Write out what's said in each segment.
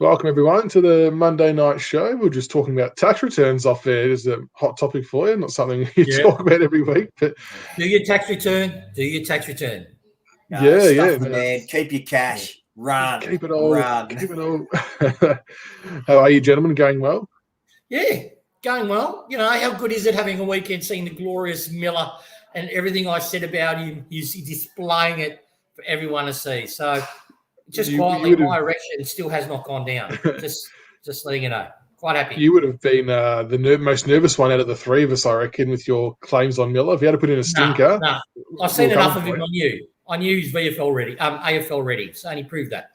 Welcome, everyone, to the Monday night show. We're just talking about tax returns off there. It's a hot topic for you, not something you talk about every week. But do your tax return. Do your tax return. Man. Keep your cash. Run. Keep it all. Run. Keep it all. How are you, gentlemen? Going well? Yeah, going well. You know, how good is it having a weekend seeing the glorious Miller and everything I said about him? He's displaying it for everyone to see. So just quietly, my erection still has not gone down. just letting you know. Quite happy. You would have been the most nervous one out of the three of us, I reckon, with your claims on Miller. If you had to put in a stinker. No. I've seen enough of him on you. I knew he's AFL ready, so only proved that.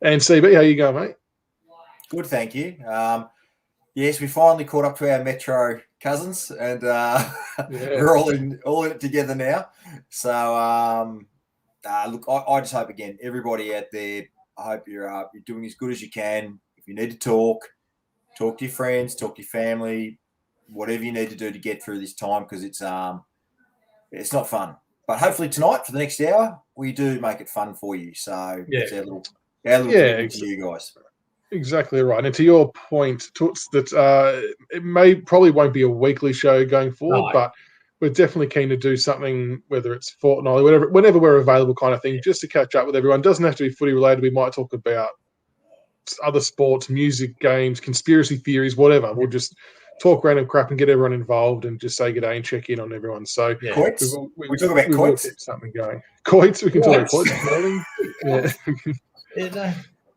And CB, how you going, mate? Good, thank you. Yes, we finally caught up to our Metro cousins, and we're all in it together now. So, look, I just hope, again, everybody out there, I hope you're doing as good as you can. If you need to talk to your friends, talk to your family, whatever you need to do to get through this time, because it's not fun. But hopefully tonight, for the next hour, we do make it fun for you. So it's our little commitment to you guys. Exactly right. And to your point, Toots, that it probably won't be a weekly show going forward, but we're definitely keen to do something, whether it's fortnightly, whenever we're available kind of thing, just to catch up with everyone. It doesn't have to be footy related. We might talk about other sports, music, games, conspiracy theories, whatever. We'll just talk random crap and get everyone involved and just say good day and check in on everyone. So we talk about coits. Keep something going. Coits, we can talk about coits.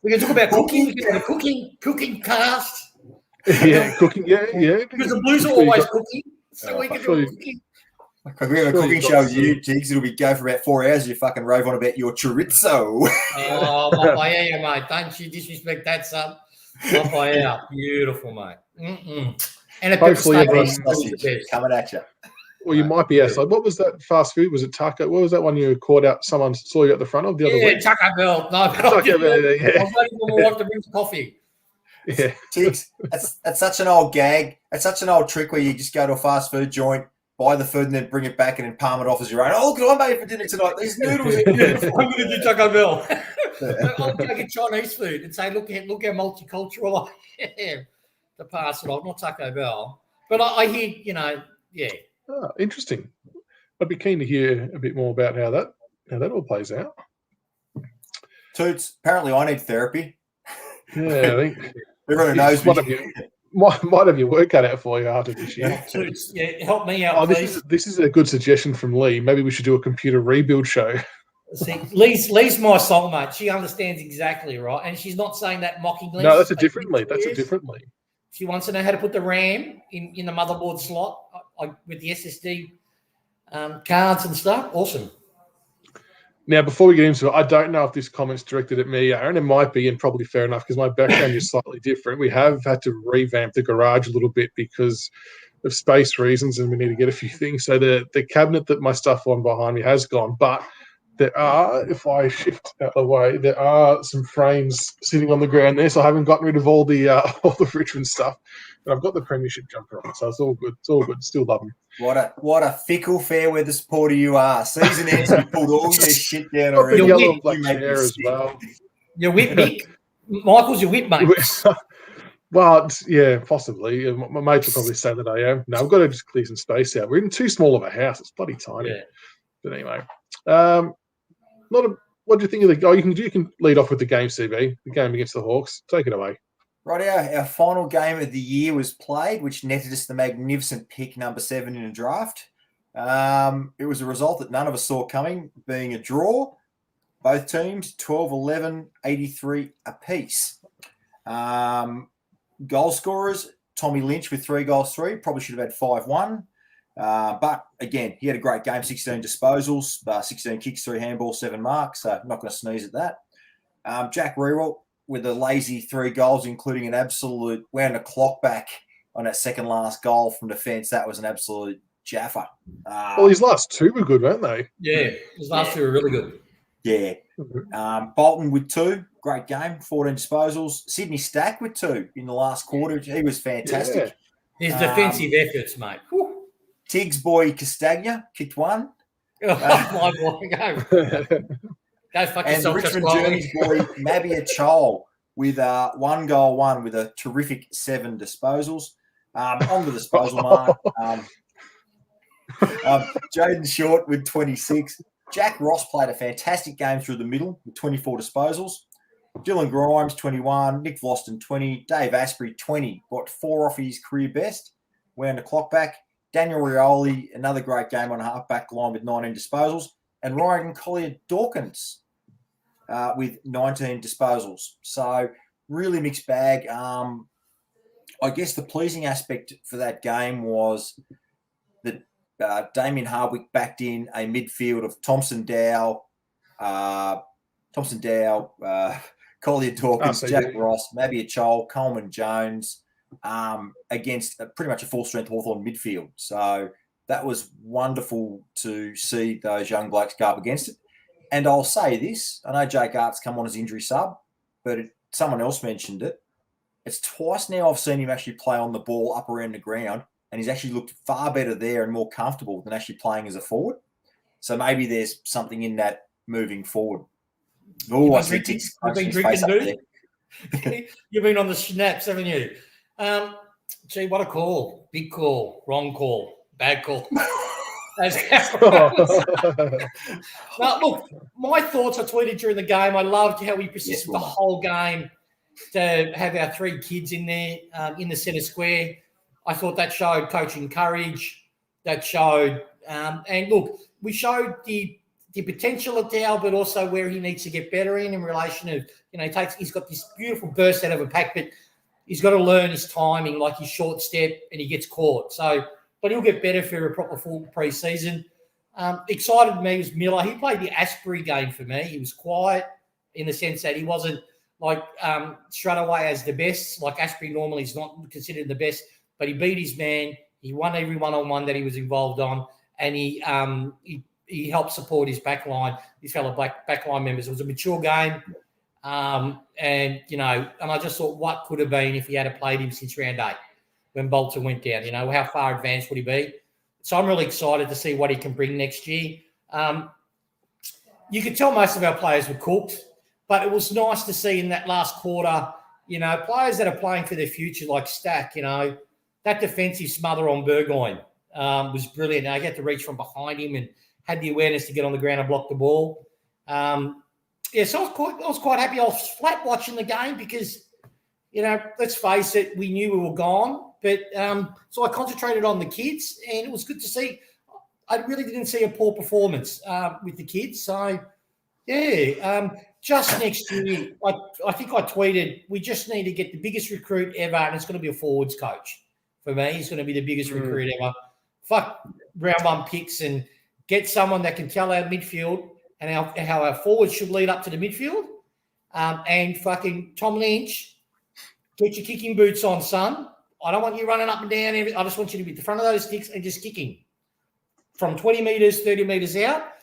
We can talk about cooking. We can have a cooking cast. Yeah, cooking. Yeah. Because the Blues are always cooking, so we can do cooking. Because we have a cooking show with you, Jigs. It'll go for about 4 hours. You fucking rave on about your chorizo. Oh, mate. Don't you disrespect that, son. Beautiful, mate. And hopefully everyone's coming at you. Well, you might be outside. What was that fast food? Was it Taco? What was that one you caught out? Someone saw you at the front of the other week? Taco Bell. No, Taco Bell. Yeah. I was waiting for my wife to bring coffee. Yeah, Jigs, that's such an old gag. It's such an old trick where you just go to a fast food joint, buy the food, and then bring it back and then palm it off as your own. Oh, good, I made it for dinner tonight. These noodles are beautiful. I'm going to do Taco Bell. I'll take Chinese food and say, look how multicultural I am to pass it off. Not Taco Bell. But I hear, Oh, interesting. I'd be keen to hear a bit more about how that all plays out. Toots, apparently I need therapy. Yeah, I think everyone knows me. Might have your work cut out for you after this year. Toots, help me out, please. This is a good suggestion from Lee. Maybe we should do a computer rebuild show. See, Lee's my soulmate. She understands exactly, right? And she's not saying that mockingly. No, that's a different Lee. She wants to know how to put the RAM in the motherboard slot with the SSD cards and stuff. Awesome. Now, before we get into it, I don't know if this comment's directed at me, Aaron. It might be, and probably fair enough, because my background is slightly different. We have had to revamp the garage a little bit because of space reasons, and we need to get a few things. So the cabinet that my stuff on behind me has gone, but there are, if I shift out of the way, there are some frames sitting on the ground there, so I haven't gotten rid of all the Richmond stuff. But I've got the premiership jumper on, so it's all good. It's all good. Still love them. What a fickle fair weather supporter you are. Season ends, you pulled all your shit down already. Your yellow black chair as well. Your whip, Mick. Michael's your whip, mate. Well, yeah, possibly. My mates will probably say that I am. No, I've got to just clear some space out. We're in too small of a house. It's bloody tiny. Yeah. But anyway, what do you think of the? Oh, you can lead off with the game, CB. The game against the Hawks. Take it away. Right, our final game of the year was played, which netted us the magnificent pick number 7 in a draft. It was a result that none of us saw coming, being a draw. Both teams, 12-11, 83 apiece. Goal scorers, Tommy Lynch with 3 goals, 3. Probably should have had 5-1. But, again, he had a great game, 16 disposals, 16 kicks, 3 handballs, 7 marks. So I'm not going to sneeze at that. Jack Rewalt with a lazy 3 goals, including an absolute – wound the clock back on that second last goal from defence. That was an absolute jaffa. Well, his last 2 were good, weren't they? Yeah, his last 2 were really good. Yeah. Bolton with 2. Great game, 14 disposals. Sydney Stack with 2 in the last quarter. He was fantastic. Yeah. His defensive efforts, mate. Whew. Tiggs boy Castagna kicked 1. Oh, my boy. Go fuck and yourself. Richmond Journeys boy Mabia Chol with 1 goal, with a terrific 7 disposals. On the disposal mark, Jaden Short with 26. Jack Ross played a fantastic game through the middle with 24 disposals. Dylan Grimes, 21. Nick Vlosten, 20. Dave Asprey, 20. Got 4 off his career best. Wound the clock back. Daniel Rioli, another great game on a half-back line with 19 disposals. And Ryan Collier-Dawkins with 19 disposals. So really mixed bag. I guess the pleasing aspect for that game was that Damien Hardwick backed in a midfield of Thompson Dow, Collier Dawkins, Jack Ross, maybe a Chol, Coleman Jones, against pretty much a full-strength Hawthorn midfield. So that was wonderful to see those young blokes go up against it. And I'll say this, I know Jake Art's come on as injury sub, but someone else mentioned it. It's twice now I've seen him actually play on the ball up around the ground, and he's actually looked far better there and more comfortable than actually playing as a forward. So maybe there's something in that moving forward. Oh, I see Dick's crunching his face up there. You've been on the snaps, haven't you? Gee, what a call. Big call. Wrong call. Bad call. Now, look, my thoughts I tweeted during the game. I loved how we persisted the whole game to have our 3 kids in there in the centre square. I thought that showed coaching courage. That showed, and look, we showed the potential of Dow, but also where he needs to get better in relation to, he's got this beautiful burst out of a pack, but he's got to learn his timing, like his short step, and he gets caught. So, but he'll get better for a proper full pre-season. Excited me was Miller. He played the Asprey game for me. He was quiet in the sense that he wasn't like straight away as the best. Like Asprey normally is not considered the best, but he beat his man. He won every one-on-one that he was involved on, and he helped support his backline, his fellow backline members. It was a mature game, and I just thought what could have been if he had played him since round 8 when Bolton went down. How far advanced would he be? So I'm really excited to see what he can bring next year. You could tell most of our players were cooked, but it was nice to see in that last quarter, players that are playing for their future like Stack, that defensive smother on Burgoyne was brilliant. I had to reach from behind him and had the awareness to get on the ground and block the ball. So I was quite happy. I was flat watching the game because, let's face it, we knew we were gone. But so I concentrated on the kids, and it was good to see. I really didn't see a poor performance with the kids. So, just next year, I think I tweeted, we just need to get the biggest recruit ever, and it's going to be a forwards coach. For me, he's going to be the biggest recruit ever. Fuck round 1 picks and get someone that can tell our midfield and how our forwards should lead up to the midfield. And fucking Tom Lynch, get your kicking boots on, son. I don't want you running up and down. I just want you to be at the front of those sticks and just kicking. From 20 metres, 30 metres out,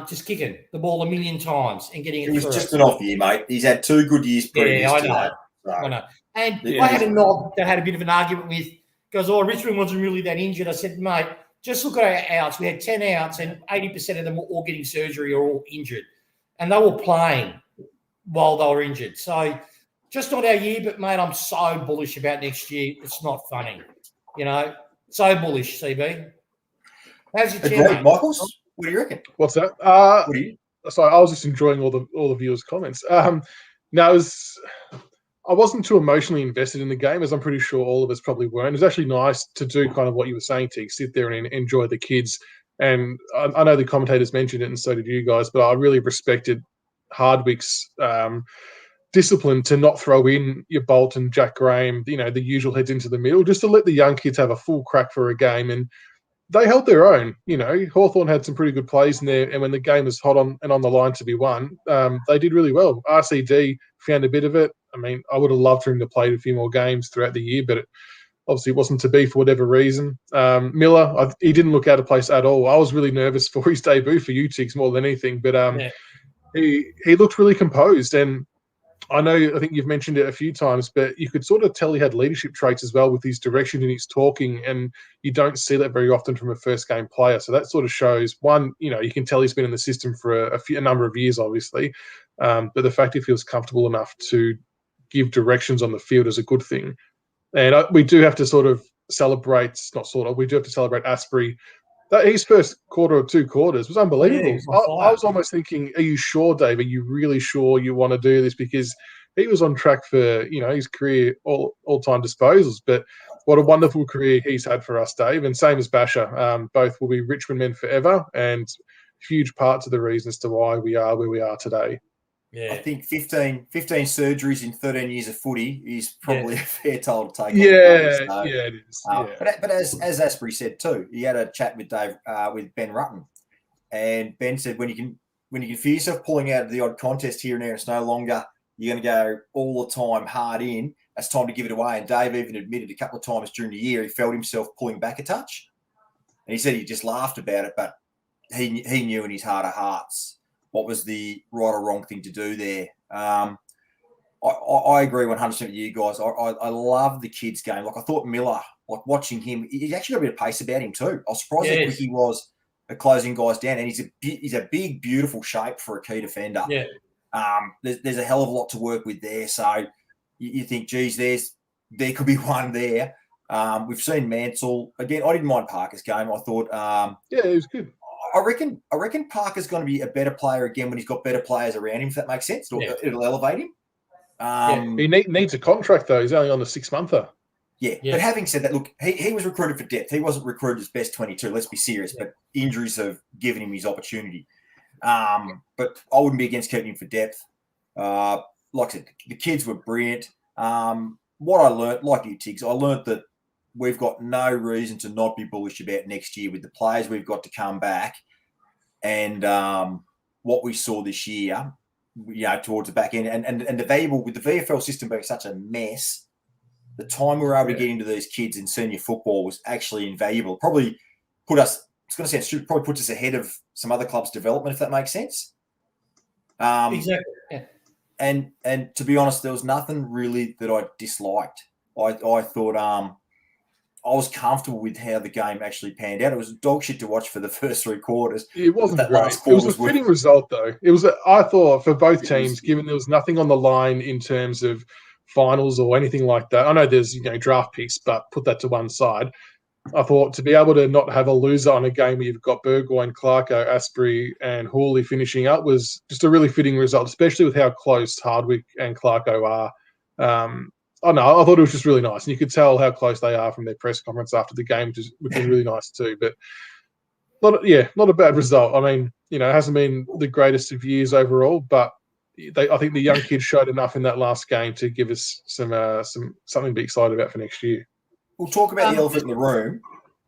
just kicking the ball a million times and getting it through. It was just an off year, mate. He's had 2 good years previous I to know. that. So. I know. And I had a knob that had a bit of an argument with, goes, Richmond wasn't really that injured. I said, mate, just look at our outs. We had 10 outs and 80% of them were all getting surgery or all injured. And they were playing while they were injured. So just not our year, but, mate, I'm so bullish about next year. It's not funny. So bullish, CB. How's your team? Michaels, what do you reckon? What's that? Sorry, I was just enjoying all the viewers' comments. I wasn't too emotionally invested in the game, as I'm pretty sure all of us probably weren't. It was actually nice to do kind of what you were saying, Tig, sit there and enjoy the kids. And I know the commentators mentioned it, and so did you guys, but I really respected Hardwick's discipline to not throw in your Bolton, Jack Graham, the usual heads into the middle, just to let the young kids have a full crack for a game. And they held their own. Hawthorn had some pretty good plays in there, and when the game was hot on the line to be won, they did really well. RCD found a bit of it. I mean, I would have loved for him to play a few more games throughout the year, but obviously it wasn't to be for whatever reason. Miller, he didn't look out of place at all. I was really nervous for his debut for you, Tigs, more than anything, but he looked really composed. And I think you've mentioned it a few times, but you could sort of tell he had leadership traits as well with his direction and his talking, and you don't see that very often from a first-game player. So that sort of shows, one, you can tell he's been in the system for a number of years, obviously, but the fact he feels comfortable enough to give directions on the field is a good thing. And we do have to we do have to celebrate Asprey. His first quarter or 2 quarters was unbelievable. I was almost thinking, are you sure, Dave? Are you really sure you want to do this? Because he was on track for, his career all-time disposals. But what a wonderful career he's had for us, Dave. And same as Basher. Both will be Richmond men forever and huge parts of the reasons to why we are where we are today. Yeah. I think 15 surgeries in 13 years of footy is probably a fair toll to take. It is. But as Asprey said too, he had a chat with with Ben Rutten, and Ben said when you can feel yourself pulling out of the odd contest here and there, it's no longer you're going to go all the time hard in. It's time to give it away. And Dave even admitted a couple of times during the year he felt himself pulling back a touch, and he said he just laughed about it, but he knew in his heart of hearts what was the right or wrong thing to do there. I agree 100% with you guys. I love the kids' game. Like I thought Miller, like watching him, he actually got a bit of pace about him too. I was surprised how quick he was at closing guys down, and he's a big, beautiful shape for a key defender. Yeah. There's a hell of a lot to work with there. So you think, geez, there could be one there. We've seen Mansell again. I didn't mind Parker's game. I thought, it was good. I reckon Parker's going to be a better player again when he's got better players around him, if that makes sense. It'll elevate him. He needs a contract, though. He's only on the 6-monther. Yeah, but having said that, look, he was recruited for depth. He wasn't recruited as best 22, let's be serious, but injuries have given him his opportunity. But I wouldn't be against keeping him for depth. Like I said, the kids were brilliant. What I learnt, like you, Tiggs, I learnt that we've got no reason to not be bullish about next year with the players we've got to come back, and what we saw this year, towards the back end, and the valuable with the VFL system being such a mess, the time we were able to get into these kids in senior football was actually invaluable. Probably put us. It's going to sound stupid. Probably puts us ahead of some other clubs' development, if that makes sense. Exactly. Yeah. And to be honest, there was nothing really that I disliked. I thought I was comfortable with how the game actually panned out. It was dog shit to watch for the first 3 quarters. It wasn't great. It was a fitting result, though. I thought, for both teams, given there was nothing on the line in terms of finals or anything like that. I know there's draft picks, but put that to one side. I thought to be able to not have a loser on a game where you've got Burgoyne, Clarko, Asprey, and Hawley finishing up was just a really fitting result, especially with how close Hardwick and Clarko are. I thought it was just really nice. And you could tell how close they are from their press conference after the game, which is really nice too. But not a bad result. I mean, it hasn't been the greatest of years overall, but I think the young kids showed enough in that last game to give us something to be excited about for next year. We'll talk about the elephant in the room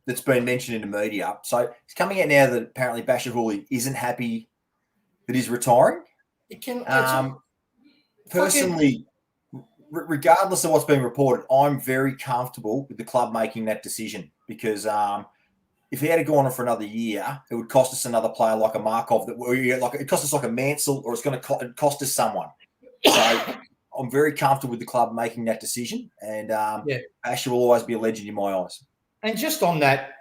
that's been mentioned in the media. So it's coming out now that apparently Basher Hawley isn't happy that he's retiring. Personally, regardless of what's being reported, I'm very comfortable with the club making that decision because if he had to go on for another year, it would cost us another player like a Markov. It cost us like a Mansell, or it's going to cost us someone. So I'm very comfortable with the club making that decision, and Asher will always be a legend in my eyes. And just on that,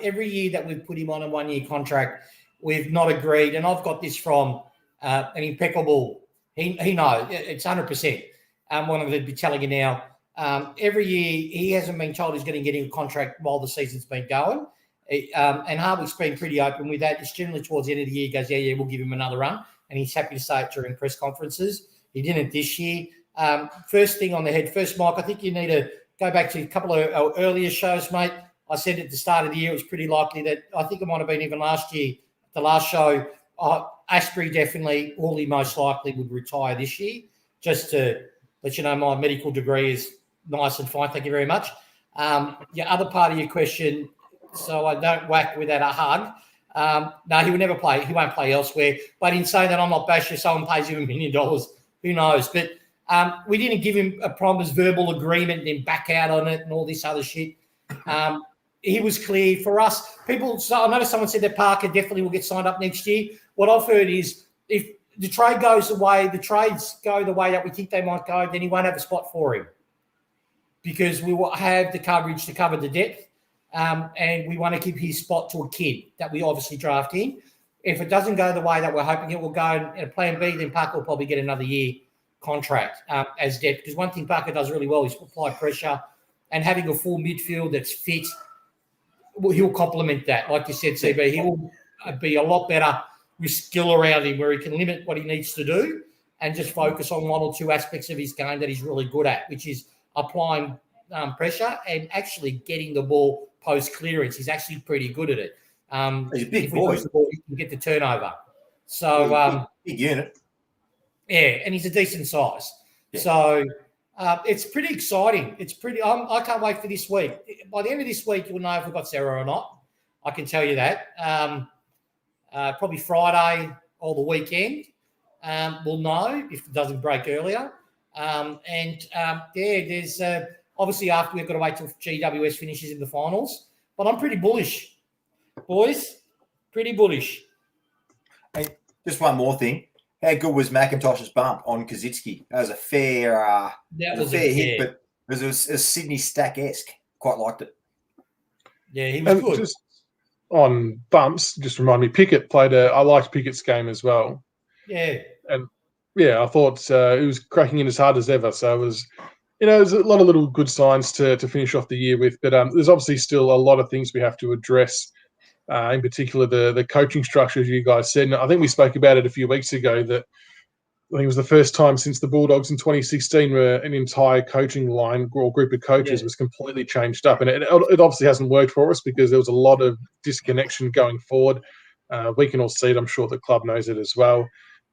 every year that we've put him on a 1-year contract, we've not agreed. And I've got this from an impeccable. He knows it's 100%. What I'm going to be telling you now. Every year he hasn't been told he's going to get a contract while the season's been going. And Harvey's been pretty open with that. It's generally towards the end of the year, he goes, we'll give him another run. And he's happy to say it during press conferences. He didn't this year. First thing on the head, Mike, I think you need to go back to a couple of our earlier shows, mate. I said at the start of the year it was pretty likely that I think it might have been even last year, the last show, Asprey definitely, Hawley most likely would retire this year. Just to let you know, my medical degree is nice and fine. Thank you very much. Your other part of your question, so I don't whack without a hug. No, he will never play. He won't play elsewhere. But in saying that, I'm not Basher. Someone pays him $1 million. Who knows? But we didn't give him a promise, verbal agreement, and then back out on it and all this other shit. He was clear for us. People, so I noticed someone said that Parker definitely will get signed up next year. What I've heard is if the trade goes away, the trades go the way that we think they might go, then he won't have a spot for him because we will have the coverage to cover the depth, and we want to keep his spot to a kid that we obviously draft in. If it doesn't go the way that we're hoping it will go in a plan B, then Parker will probably get another year contract as depth. Because one thing Barker does really well is apply pressure, and having a full midfield that's fit, he'll complement that. Like you said, CB, he will be a lot better with skill around him where he can limit what he needs to do and just focus on one or two aspects of his game that he's really good at, which is applying pressure and actually getting the ball post-clearance. He's actually pretty good at it. He's a big boy. boy. He can get the turnover. So, big unit. Yeah, and he's a decent size. Yeah. So it's pretty exciting. It's pretty. I can't wait for this week. By the end of this week, you'll know if we've got Sarah or not. I can tell you that. Probably Friday or the weekend, we'll know if it doesn't break earlier. There's obviously after we've got to wait till GWS finishes in the finals. But I'm pretty bullish, boys. Pretty bullish. Hey, just one more thing. How good was McIntosh's bump on Kaczynski? That was a fair, hit, but it was a Sydney Stack-esque. Quite liked it. Yeah, he was good. Just on bumps, just remind me, Pickett I liked Pickett's game as well. Yeah. And yeah, I thought it was cracking in as hard as ever. So it was, there's a lot of little good signs to finish off the year with. But there's obviously still a lot of things we have to address. In particular, the coaching structure, as you guys said. And I think we spoke about it a few weeks ago that I think it was the first time since the Bulldogs in 2016 where an entire coaching line or group of coaches was completely changed up. And it obviously hasn't worked for us because there was a lot of disconnection going forward. We can all see it. I'm sure the club knows it as well.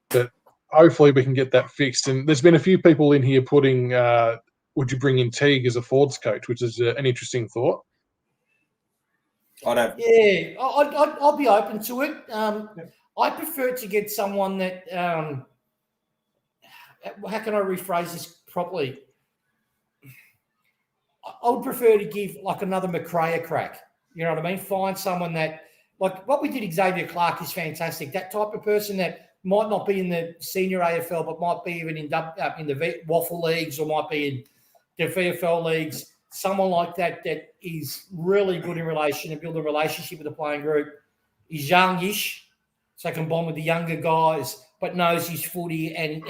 But hopefully we can get that fixed. And there's been a few people in here putting, would you bring in Teague as a forwards coach, which is an interesting thought. I don't. Yeah, I'll be open to it. I prefer to get someone that. How can I rephrase this properly? I would prefer to give like another McRae a crack. You know what I mean? Find someone that, like what we did. Xavier Clark is fantastic. That type of person that might not be in the senior AFL, but might be even in the Waffle leagues or might be in the VFL leagues. Someone like that is really good in relation and build a relationship with the playing group. He's youngish, so can bond with the younger guys, but knows his footy and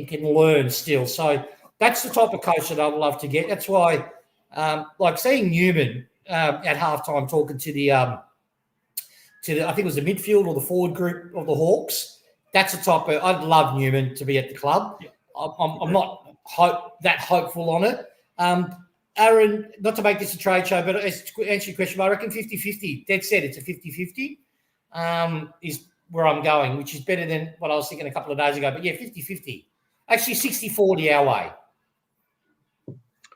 can learn still. So that's the type of coach that I would love to get. That's why, like seeing Newman at halftime talking to the I think it was the midfield or the forward group of the Hawks. That's the type of. I'd love Newman to be at the club. Yeah. I'm not that hopeful on it. Aaron, not to make this a trade show, but to answer your question, I reckon 50-50. Dead set, it's a 50-50 is where I'm going, which is better than what I was thinking a couple of days ago. But yeah, 50-50. Actually, 60-40 our way.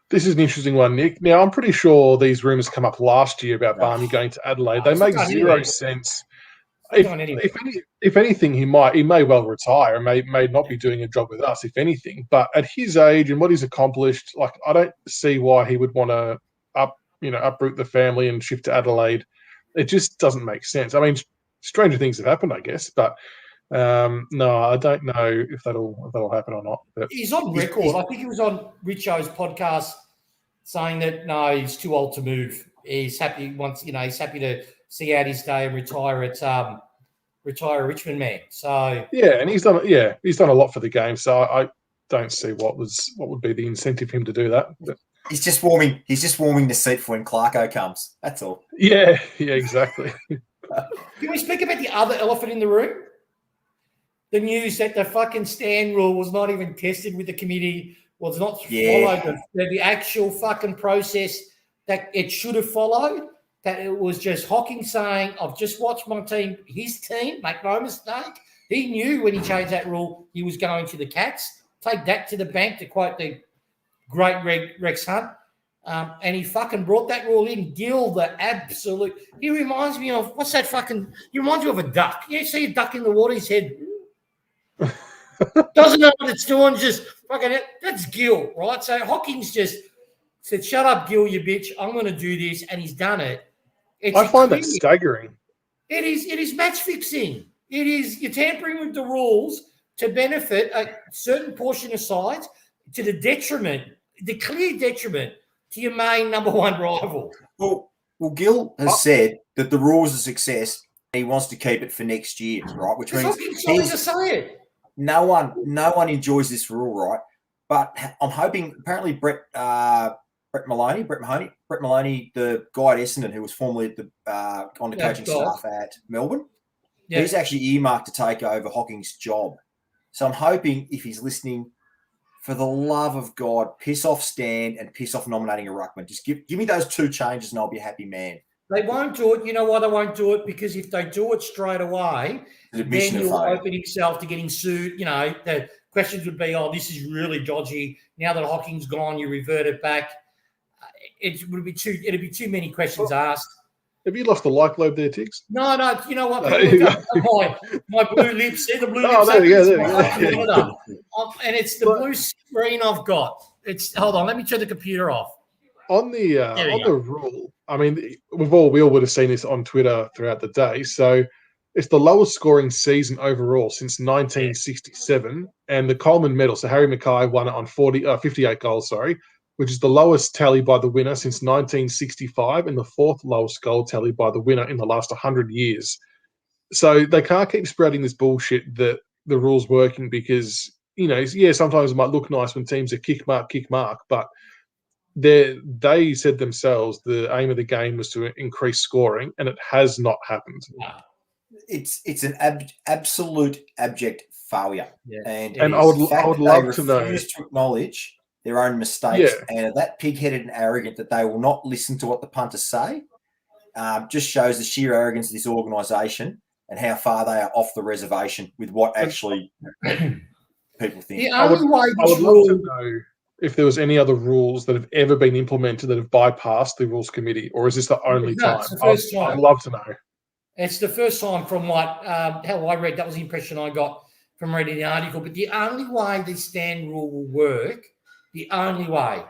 This is an interesting one, Nick. Now, I'm pretty sure these rumours come up last year about Barney going to Adelaide. They make zero sense. If anything, he may well retire and may not be doing a job with us, if anything. But at his age and what he's accomplished, like I don't see why he would want to uproot the family and shift to Adelaide. It just doesn't make sense. I mean, stranger things have happened, I guess, but no, I don't know if that'll happen or not. But he's on record. I think he was on Richo's podcast saying that no, he's too old to move. He's happy he's happy to see out his day and retire a Richmond man. So yeah, and he's done a lot for the game. So I don't see what would be the incentive for him to do that. But he's just warming the seat for when Clarko comes. That's all. Yeah, exactly. Can we speak about the other elephant in the room? The news that the fucking stand rule was not even tested with the committee, was not followed the actual fucking process that it should have followed. That it was just Hocking saying, I've just watched my team, his team, make no mistake. He knew when he changed that rule, he was going to the Cats. Take that to the bank, to quote the great Rex Hunt. And he fucking brought that rule in. Gill, the absolute. He reminds me of, what's that fucking, he reminds you of a duck. You see a duck in the water, his head doesn't know what it's doing, just fucking, that's Gill, right? So Hocking's just said, shut up, Gill, you bitch. I'm going to do this. And he's done it. I find that staggering. It is match fixing. It is, you're tampering with the rules to benefit a certain portion of sides to the clear detriment to your main number one rival. Well, Gill has said that the rule's a success and he wants to keep it for next year, right? Which means he's to say it. no one enjoys this rule, right? But I'm hoping. Apparently, Brett Maloney, the guy at Essendon, who was formerly at on the coaching staff at Melbourne, he's actually earmarked to take over Hocking's job. So I'm hoping, if he's listening, for the love of God, piss off Stan and piss off nominating a ruckman. Just give me those two changes and I'll be a happy man. They won't do it. You know why they won't do it? Because if they do it straight away, then you'll open himself to getting sued. You know, the questions would be, oh, this is really dodgy. Now that Hocking's gone, you revert it back. It'd be too many questions asked. Have you lost the like lobe there, Tiggs? No. You know what? My blue lips. See the blue lips? There you go. And it's the blue screen I've got. Hold on. Let me turn the computer off. On the rule, I mean, we all would have seen this on Twitter throughout the day. So it's the lowest scoring season overall since 1967, and the Coleman Medal. So Harry Mackay won it on 58 goals, which is the lowest tally by the winner since 1965 and the fourth lowest goal tally by the winner in the last 100 years. So they can't keep spreading this bullshit that the rule's working because, sometimes it might look nice when teams are kick mark, but they said themselves the aim of the game was to increase scoring, and it has not happened. It's an absolute abject failure. Yeah. And I would love to know. To acknowledge their own mistakes and are that pig-headed and arrogant that they will not listen to what the punters say, just shows the sheer arrogance of this organisation and how far they are off the reservation with what actually people think. I would love to know if there was any other rules that have ever been implemented that have bypassed the rules committee, or is this the only time? It's the first time. I'd love to know. It's the first time from how I read. That was the impression I got from reading the article. But the only way the stand rule will work, the only way,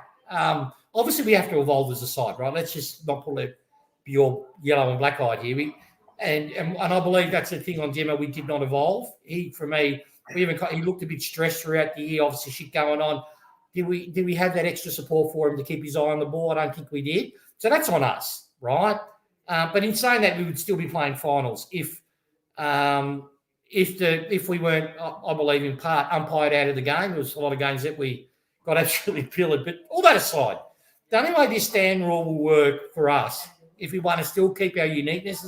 obviously we have to evolve as a side, right? Let's just not pull it your yellow and black eyed here. And I believe that's the thing on Demo. We did not evolve. He looked a bit stressed throughout the year. Obviously, shit going on. Did we have that extra support for him to keep his eye on the ball? I don't think we did. So that's on us, right? But in saying that, we would still be playing finals if we weren't, I believe, in part umpired out of the game. There was a lot of games that we got absolutely pilled. But all that aside, the only way this stand rule will work for us, if we want to still keep our uniqueness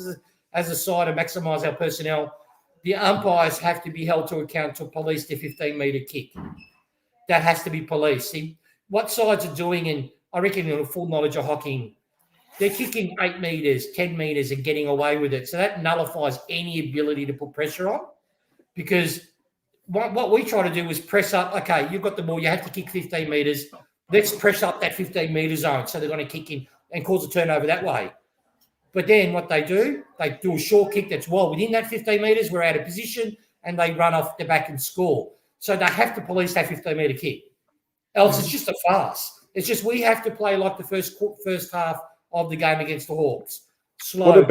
as a side and maximise our personnel, the umpires have to be held to account to police the 15-metre kick. That has to be policed. See, what sides are doing, and I reckon in full knowledge of hockey, they're kicking 8 metres, 10 metres and getting away with it. So that nullifies any ability to put pressure on, because what we try to do is press up. Okay, you've got the ball. You have to kick 15 metres. Let's press up that 15-metre zone. So they're going to kick in and cause a turnover that way. But then what they do a short kick that's well within that 15 metres. We're out of position and they run off the back and score. So they have to police that 15-metre kick. Else it's just a farce. It's just we have to play like the first half of the game against the Hawks. Slow,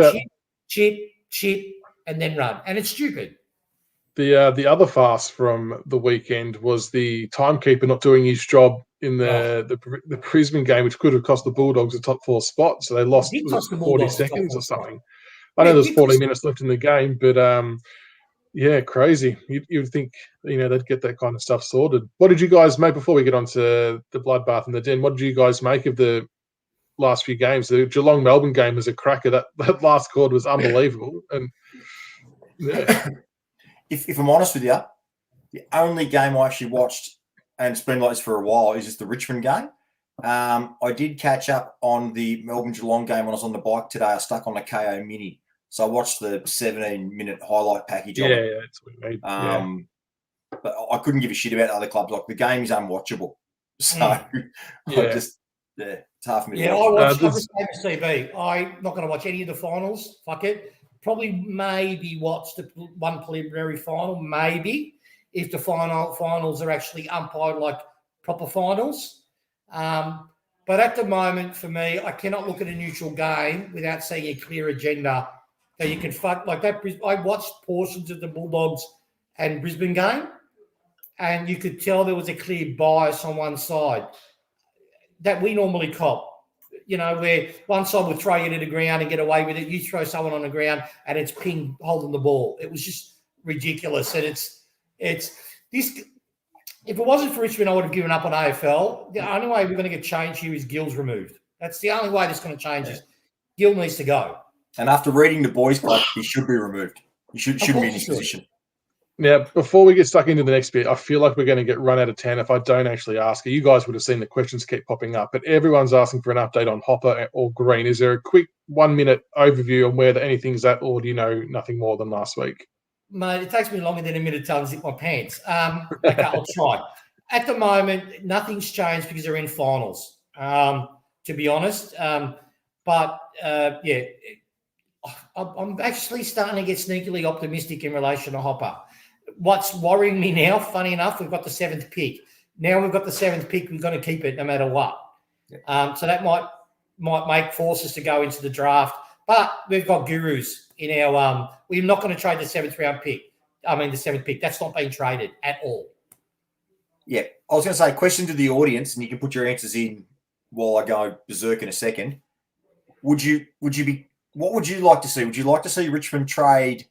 chip, and then run. And it's stupid. The other farce from the weekend was the timekeeper not doing his job in the Brisbane game, which could have cost the Bulldogs a top 4 spot. So they lost 40 seconds or something. I know there's 40 minutes left in the game, but crazy. You'd think they'd get that kind of stuff sorted. What did you guys make before we get on to the Bloodbath and the Den? What did you guys make of the last few games? The Geelong Melbourne game was a cracker. That last quarter was unbelievable. And if I'm honest with you, the only game I actually watched, and it's been like this for a while, is just the Richmond game. I did catch up on the Melbourne Geelong game when I was on the bike today. I stuck on a KO Mini. So I watched the 17-minute highlight package of it. That's what we made. But I couldn't give a shit about the other clubs. Like, the game is unwatchable. So it's hard for me to watch. I watched CB. I'm not going to watch any of the finals. Fuck it. Probably maybe watch the one preliminary final, maybe, if the finals are actually umpired like proper finals. But at the moment, for me, I cannot look at a neutral game without seeing a clear agenda that you can fuck like that. I watched portions of the Bulldogs and Brisbane game, and you could tell there was a clear bias on one side that we normally cop. Where one side would throw you to the ground and get away with it. You throw someone on the ground and it's ping holding the ball. It was just ridiculous. And it's If it wasn't for Richmond, I would have given up on AFL. The only way we're going to get change here is Gill's removed. That's the only way this is going to change. Is Gill needs to go. And after reading the boys' club, he should be removed. He shouldn't be in his position. Now, before we get stuck into the next bit, I feel like we're going to get run out of 10 if I don't actually ask you. You guys would have seen the questions keep popping up, but everyone's asking for an update on Hopper or Green. Is there a quick 1-minute overview on where anything's at, or do you know nothing more than last week? Mate, it takes me longer than a minute to unzip my pants. Okay, I'll try. At the moment, nothing's changed because they're in finals, to be honest. But I'm actually starting to get sneakily optimistic in relation to Hopper. What's worrying me now, funny enough, we've got the 7th pick. Now we've got the 7th pick, we're going to keep it no matter what. Yeah. So that might force us to go into the draft. But we've got gurus in our we're not going to trade the 7th pick. That's not being traded at all. Yeah. I was going to say, question to the audience, and you can put your answers in while I go berserk in a second. What would you like to see? Would you like to see Richmond trade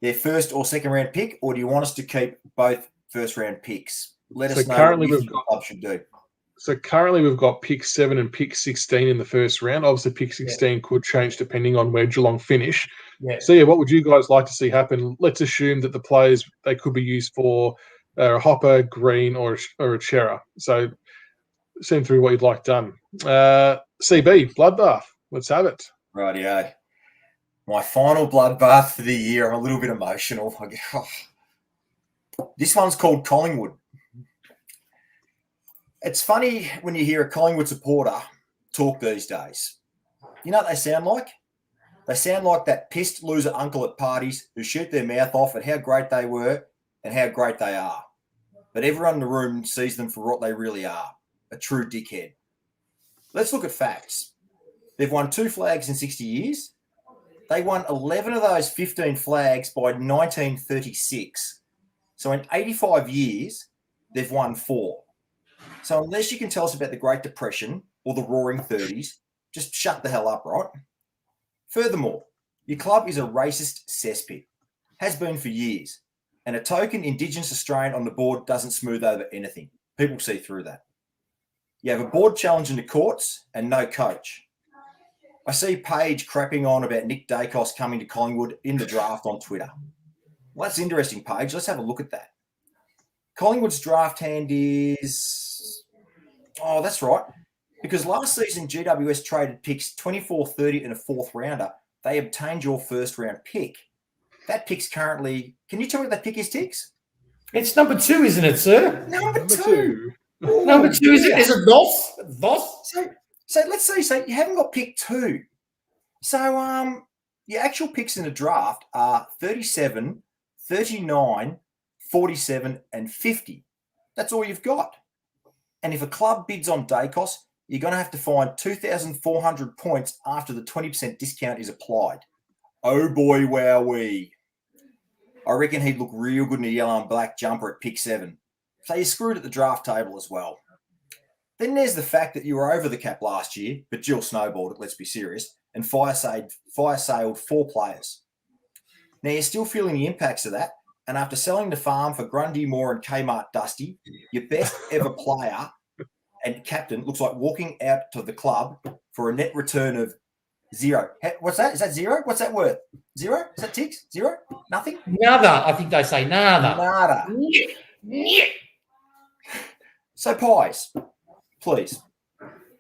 their 1st or 2nd round pick, or do you want us to keep both 1st round picks? Let us know what you think the club should do. So currently we've got pick 7 and pick 16 in the 1st round. Obviously, pick 16 could change depending on where Geelong finish. Yeah. So, what would you guys like to see happen? Let's assume that the players, they could be used for a Hopper, Green, or a Chera. So send through what you'd like done. CB, Bloodbath. Let's have it. Rightio. My final bloodbath for the year. I'm a little bit emotional. This one's called Collingwood. It's funny when you hear a Collingwood supporter talk these days. You know what they sound like? They sound like that pissed loser uncle at parties who shoot their mouth off at how great they were and how great they are. But everyone in the room sees them for what they really are, a true dickhead. Let's look at facts. They've won 2 flags in 60 years. They won 11 of those 15 flags by 1936. So in 85 years, they've won 4. So unless you can tell us about the Great Depression or the Roaring 30s, just shut the hell up, right? Furthermore, your club is a racist cesspit, has been for years, and a token Indigenous Australian on the board doesn't smooth over anything. People see through that. You have a board challenge in the courts and no coach. I see Paige crapping on about Nick Dacos coming to Collingwood in the draft on Twitter. Well, that's interesting, Paige. Let's have a look at that. Collingwood's draft hand is... Oh, that's right. Because last season, GWS traded picks 24, 30 and a 4th rounder. They obtained your 1st round pick. That pick's currently... Can you tell me what that pick is, Tix? It's number 2, isn't it, sir? Number 2. Number 2, is it? Is it Voss? So let's see. So you haven't got pick 2. So your actual picks in the draft are 37, 39, 47, and 50. That's all you've got. And if a club bids on Dacos, you're going to have to find 2,400 points after the 20% discount is applied. Oh boy, wowee. I reckon he'd look real good in a yellow and black jumper at pick 7. So you're screwed at the draft table as well. Then there's the fact that you were over the cap last year, but Jill snowballed it, let's be serious, and fire-sailed 4 players. Now you're still feeling the impacts of that, and after selling the farm for Grundy, Moore and Kmart Dusty, your best ever player and captain looks like walking out to the club for a net return of 0. What's that? Is that 0? What's that worth? 0? Is that ticks? 0? Nothing? Nada. I think they say nada. Nada. So, Pies, please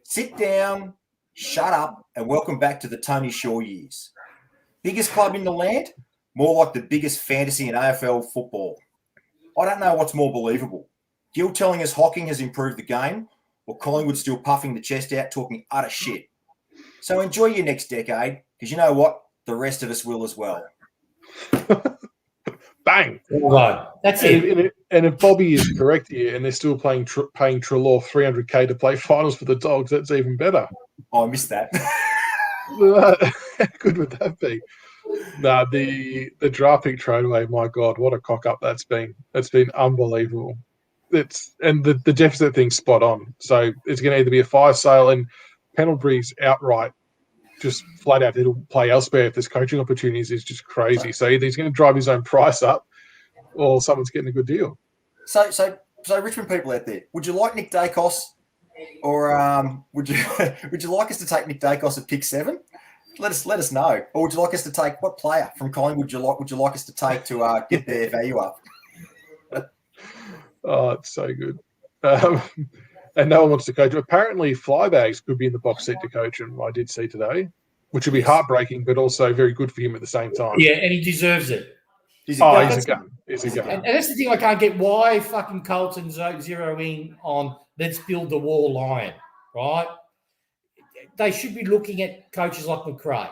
sit down, shut up, and welcome back to the Tony Shaw years. Biggest club in the land? More like the biggest fantasy in AFL football. I don't know what's more believable. Gill telling us Hocking has improved the game, or Collingwood still puffing the chest out talking utter shit. So enjoy your next decade, because you know what? The rest of us will as well. Bang. Right. That's it. And if Bobby is correct here and they're still paying Treloar $300K to play finals for the Dogs, that's even better. Oh, I missed that. How good would that be? No, the draft pick trade away, my God, what a cock up that's been. It's been unbelievable. And the deficit thing's spot on. So it's going to either be a fire sale, and Pendlebury's outright just flat out it'll play elsewhere if there's coaching opportunities is just crazy. So either he's going to drive his own price up or someone's getting a good deal. So Richmond people out there, would you like Nick Dacos, or would you like us to take Nick Dacos at pick 7? Let us know. Or would you like us to take what player from Collingwood would you like us to take to get their value up? Oh, it's so good. And no one wants to coach him. Apparently, Flybags could be in the box seat to coach him. I did see today, which would be heartbreaking, but also very good for him at the same time. Yeah, and he deserves it. He's a gun. And that's the thing I can't get. Why fucking Carlton zeroing on let's build the wall line, right? They should be looking at coaches like McRae.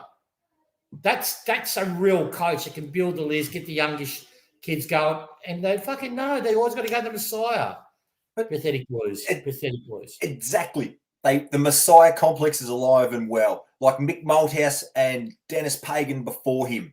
That's a real coach that can build the list, get the youngish kids going, and they fucking know they always got to go to the Messiah. Pathetic Blues. Exactly. The Messiah complex is alive and well. Like Mick Malthouse and Dennis Pagan before him,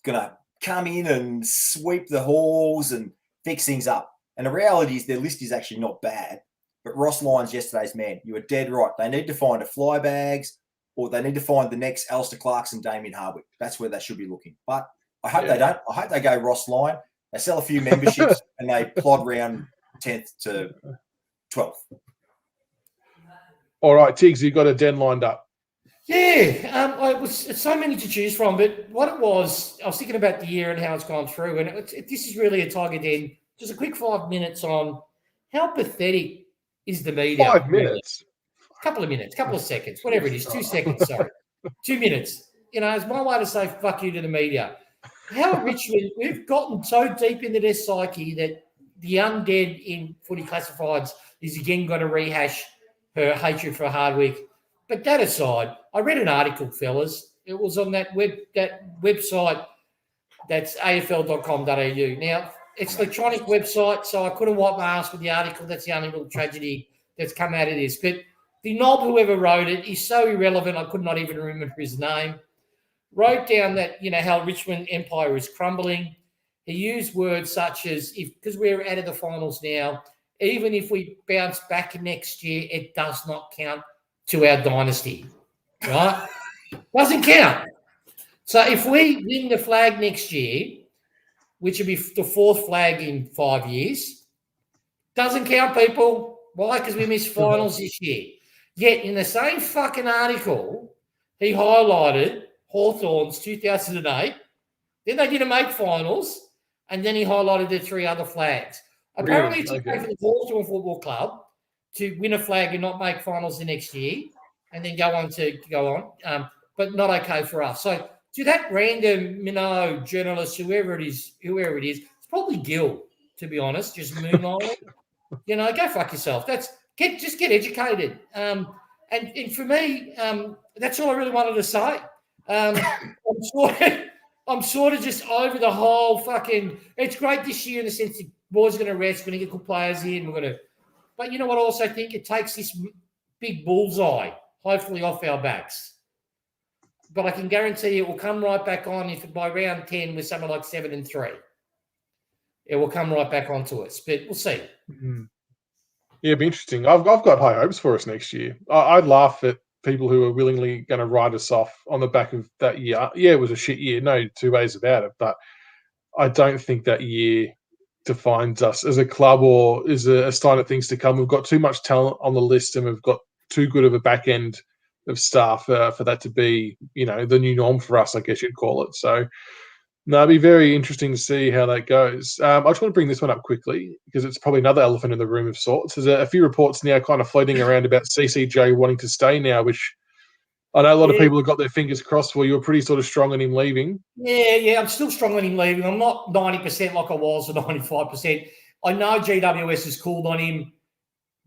gonna come in and sweep the halls and fix things up. And the reality is their list is actually not bad. But Ross Lyon's yesterday's man. You were dead right. They need to find a Flybags, or they need to find the next Alistair Clarkson, Damien Hardwick. That's where they should be looking. But I hope they don't. I hope they go Ross Lyon. They sell a few memberships and they plod round 10th to 12th. All right, Tiggs, you've got a den lined up. Yeah, it's so many to choose from. But what it was, I was thinking about the year and how it's gone through. And this is really a Tiger Den. Just a quick 5 minutes on how pathetic is the media. 5 minutes? A couple of minutes, couple of seconds, whatever it is. 2 seconds, sorry. 2 minutes. You know, it's my way to say fuck you to the media. How Richmond, we've gotten so deep into their psyche that the undead in footy classifieds is again going to rehash her hatred for Hardwick. But that aside, I read an article, fellas. It was on that website that's afl.com.au. Now, it's an electronic website, so I couldn't wipe my ass with the article. That's the only little tragedy that's come out of this. But the knob, whoever wrote it, is so irrelevant, I could not even remember his name. Wrote down that, how Richmond Empire is crumbling. He used words such as, because we're out of the finals now, even if we bounce back next year, it does not count to our dynasty, right? Doesn't count. So if we win the flag next year, which would be the 4th flag in 5 years, doesn't count, people. Why? Because we missed finals this year. Yet in the same fucking article, he highlighted Hawthorn's 2008. Then they didn't make finals, and then he highlighted the 3 other flags. Apparently, it's okay for the Hawthorn Football Club to win a flag and not make finals the next year, and then go on, but not okay for us. So to that random journalist, whoever it is, it's probably Gil, to be honest, just moonlighting. Go fuck yourself. Just get educated. And for me, that's all I really wanted to say. I'm sort of just over the whole fucking. It's great this year in the sense the boys are going to rest, we're going to get good players in, But you know what? I also think it takes this big bullseye, hopefully off our backs. But I can guarantee it will come right back on if by round 10 we're something like 7-3. It will come right back onto us, but we'll see. Mm-hmm. Yeah, it'd be interesting. I've got high hopes for us next year. I'd laugh at people who are willingly going to write us off on the back of that year. Yeah, it was a shit year, no 2 ways about it. But I don't think that year defines us as a club or is a sign of things to come. We've got too much talent on the list, and we've got too good of a back end of staff for that to be, the new norm for us, I guess you'd call it. So, no, it'd be very interesting to see how that goes. I just want to bring this one up quickly because it's probably another elephant in the room of sorts. There's a few reports now kind of floating around about CCJ wanting to stay now, which I know a lot of people have got their fingers crossed for. You were pretty sort of strong on him leaving. Yeah, I'm still strong on him leaving. I'm not 90% like I was, or 95%. I know GWS has called on him,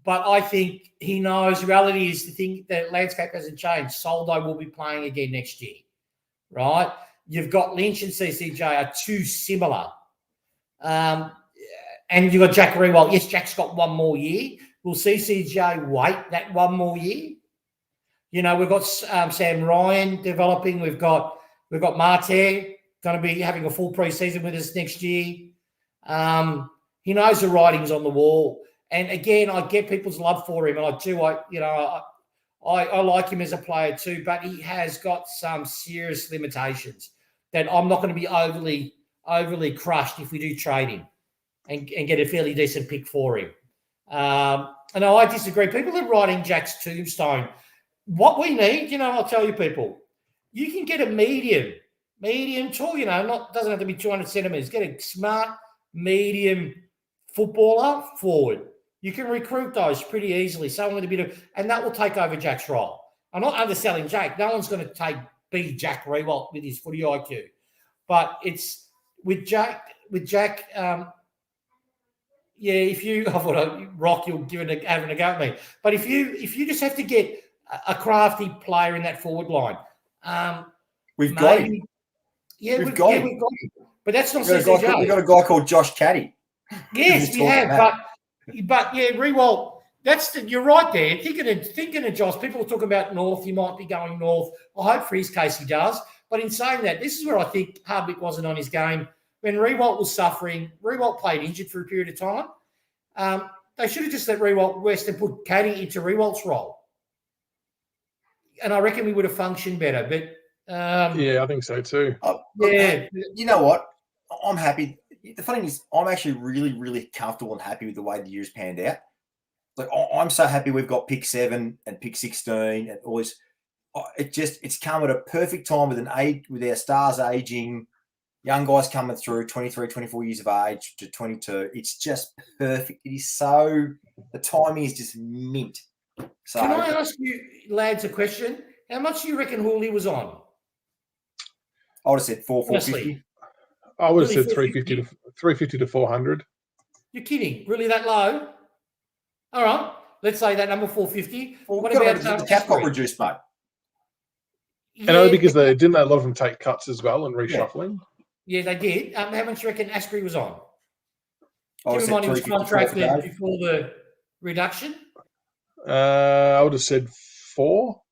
but I think he knows reality is the landscape hasn't changed. Soldo will be playing again next year, right? You've got Lynch and CCJ are too similar. And you've got Jack Rewalt. Yes, Jack's got 1 more year. Will CCJ wait that 1 more year? We've got Sam Ryan developing. We've got Marte going to be having a full preseason with us next year. He knows the writing's on the wall. And again, I get people's love for him, and I do. I like him as a player too, but he has got some serious limitations that I'm not going to be overly crushed if we do trade him. and get a fairly decent pick for him. And I disagree. People are writing Jack's tombstone. What we need, I'll tell you people, you can get a medium tall, doesn't have to be 200 centimetres. Get a smart, medium footballer forward. You can recruit those pretty easily. Someone with a bit of, and that will take over Jack's role. I'm not underselling Jack. No one's going to be Jack Riewoldt with his footy IQ. But it's with Jack, if you, Rock, you'll having a go at me. But if you just have to get a crafty player in that forward line, we've got him. Yeah, we've got him. But that's not We've got a guy called Josh Caddy. Yes, we have. But yeah, Riewoldt. You're right there. Thinking of Josh, people are talking about North. He might be going North. I hope for his case he does. But in saying that, this is where I think Hardwick wasn't on his game. When Riewoldt was suffering, Riewoldt played injured for a period of time. They should have just let Riewoldt rest and put Caddy into Riewoldt's role. And I reckon we would have functioned better. But yeah, I think so too. Yeah. You know what? I'm happy. The funny thing is, I'm actually really, really comfortable and happy with the way the year's panned out. Like, I'm so happy we've got pick 7 and pick 16 and all this. It's come at a perfect time with our stars aging, young guys coming through, 23, 24 years of age to 22. It's just perfect. It is so, the timing is just mint. So, can I ask you, lads, a question? How much do you reckon Hooley was on? I would have said 450. I would have said 350 to 400. You're kidding? Really that low? All right. Let's say that number 450. Well, what about the cap got reduced, mate? Yeah, and only because a lot of them take cuts as well and reshuffling. Yeah, they did. How much do you reckon Asprey was on? Keep in mind he was contracted before the reduction. I would have said 4.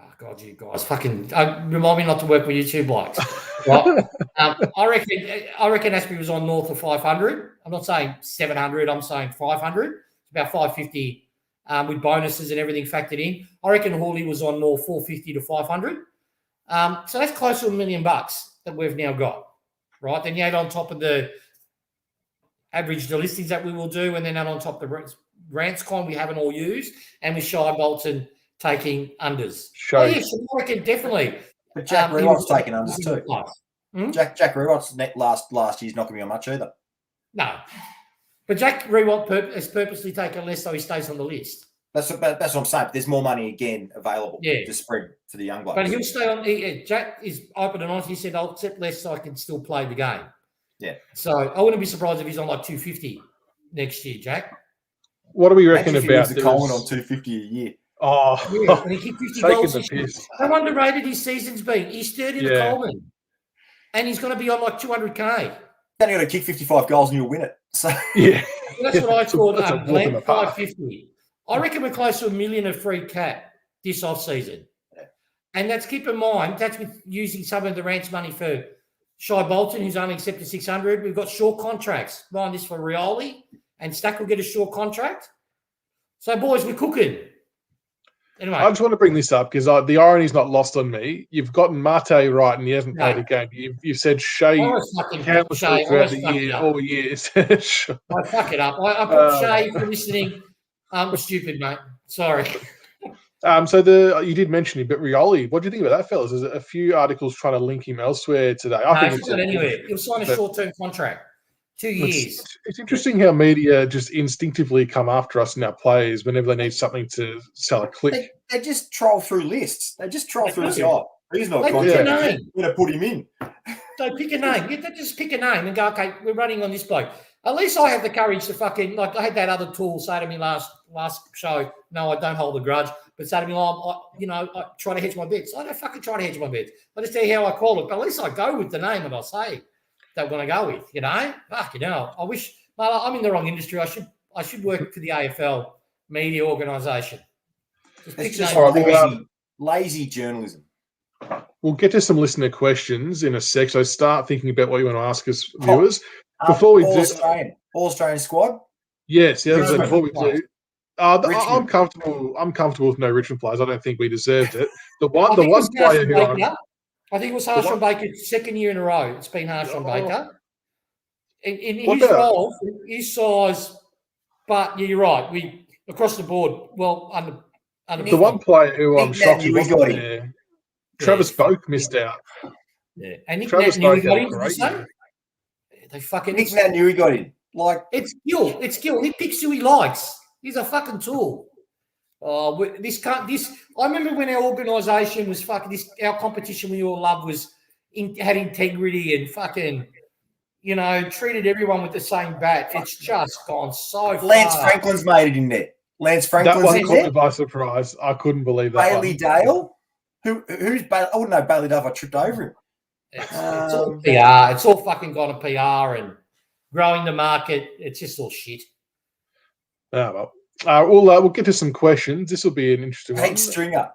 Oh God, you guys fucking remind me not to work with you two blokes. Right? I reckon Asprey was on north of 500. I'm not saying 700. I'm saying 500. It's about 550 with bonuses and everything factored in. I reckon Hawley was on north 450 to 500. So that's close to $1 million that we've now got, right? Then you add on top of the average the listings that we will do, and then add on top the Rants con we haven't all used, and with Shy Bolton taking unders. Oh, yes, I reckon definitely. But Jack Riewoldt's taking unders too. Jack Riewoldt's last year's not going to be on much either. No. But Jack Riewoldt has purposely taken less so he stays on the list. That's what I'm saying. There's more money again available to spread for the young blokes. But he'll stay on. Jack is open and honest. He said, I'll accept less so I can still play the game. Yeah. So I wouldn't be surprised if he's on like 250 next year, Jack. What do we reckon about the Collingwood on 250 a year? Oh, yeah, and he kicked 50 goals. How underrated his season's been. He's third in the Coleman. And he's going to be on like 200K. You're only going to kick 55 goals and you'll win it. So yeah. That's what I called 550. I reckon we're close to $1 million of free cap this off-season. Yeah. And that's, keep in mind, that's with using some of the Rants money for Shy Bolton, who's only accepted 600. We've got short contracts. Mind this for Rioli, and Stack will get a short contract. So, boys, we're cooking. Anyway. I just want to bring this up because the irony's not lost on me. You've gotten Mate right and he hasn't played a game. You've said Shea countless throughout the year, all years. I fuck it up. I put Shea for listening. I'm stupid, mate. Sorry. So you did mention him, but Rioli, what do you think about that, fellas? There's a few articles trying to link him elsewhere today. I think he's not anywhere. He'll sign a short-term contract. 2 years. It's interesting how media just instinctively come after us and our players whenever they need something to sell a click. They just troll through lists. They just troll through the site. He's not contract. We're going to put him in. They pick a name. They just pick a name and go, okay, we're running on this bloke. At least I have the courage to fucking, like I had that other tool say to me last show, no, I don't hold a grudge, but say to me, I try to hedge my bets. I don't fucking try to hedge my bets. I just tell you how I call it. But at least I go with the name and I say that I'm going to go with, Fuck, I wish, I'm in the wrong industry. I should work for the AFL media organisation. It's just lazy journalism. We'll get to some listener questions in a sec, so start thinking about what you want to ask us, viewers. Before we All-Australian squad? Yes, before we do. I'm comfortable with no Richmond players. I don't think we deserved it. The one player who I think it was Harsh on Baker, second year in a row. It's been Harsh on Baker. in his role, his size. But yeah, you're right. We across the board. Well, under the one player who I'm shocked we wasn't got there. Travis Boak missed out. Yeah, and Nick Travis Nat knew he Boak got had a in. great year. They fucking Nick Nat knew he got in. Like it's skill. It's skill. He picks who he likes. He's a fucking tool. This can't. This. I remember when our organisation was fucking. This our competition we all loved had integrity and fucking. Treated everyone with the same bat. It's just gone so far. Lance Franklin's made it in there. Lance Franklin's that in caught there. me by surprise. I couldn't believe that. Bailey Dale. Who's Bailey? Oh no, Bailey Dale. I tripped over him. It's all PR. It's all fucking gone to PR and growing the market. It's just all shit. Oh, well. We'll get to some questions. This will be an interesting one. Hank Stringer.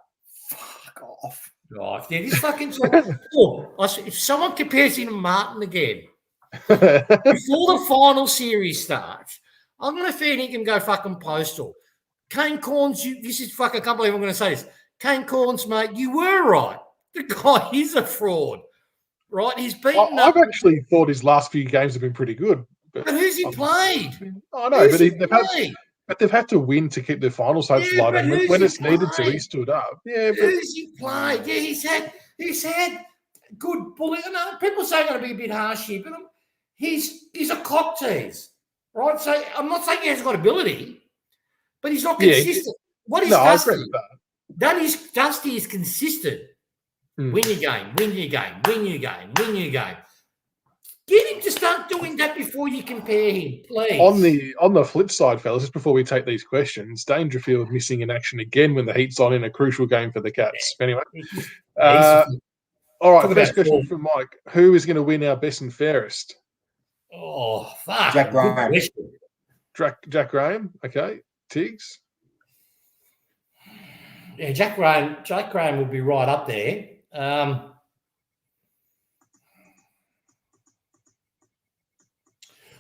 Fuck off. Oh, yeah, this fucking. If someone compares him to Martin again before the final series starts, I'm going to feed him go fucking postal. Kane Corns, this is fucking. I can't believe I'm going to say this. Kane Corns, mate, you were right. The guy is a fraud, right? He's beaten. I've actually thought his last few games have been pretty good. But who's he played? I know, but they've had to win to keep their finals hopes alive. And when it's needed to, he stood up. Yeah, but who's he played? Yeah, he's had good bullying. No, people say I'm going to be a bit harsh here, but he's a cock tease, right? So I'm not saying he hasn't got ability, but he's not consistent. What is Dusty? I agree with that. Dusty is consistent. Win your game, win your game, win your game, win your game. Get him to start doing that before you compare him, please. On the flip side, fellas, just before we take these questions, Dangerfield missing in action again when the heat's on in a crucial game for the Cats. Anyway, all right. First question from Mike: who is going to win our best and fairest? Oh, fuck! Jack Graham. Jack Graham. Okay, Tiggs. Yeah, Jack Graham would be right up there.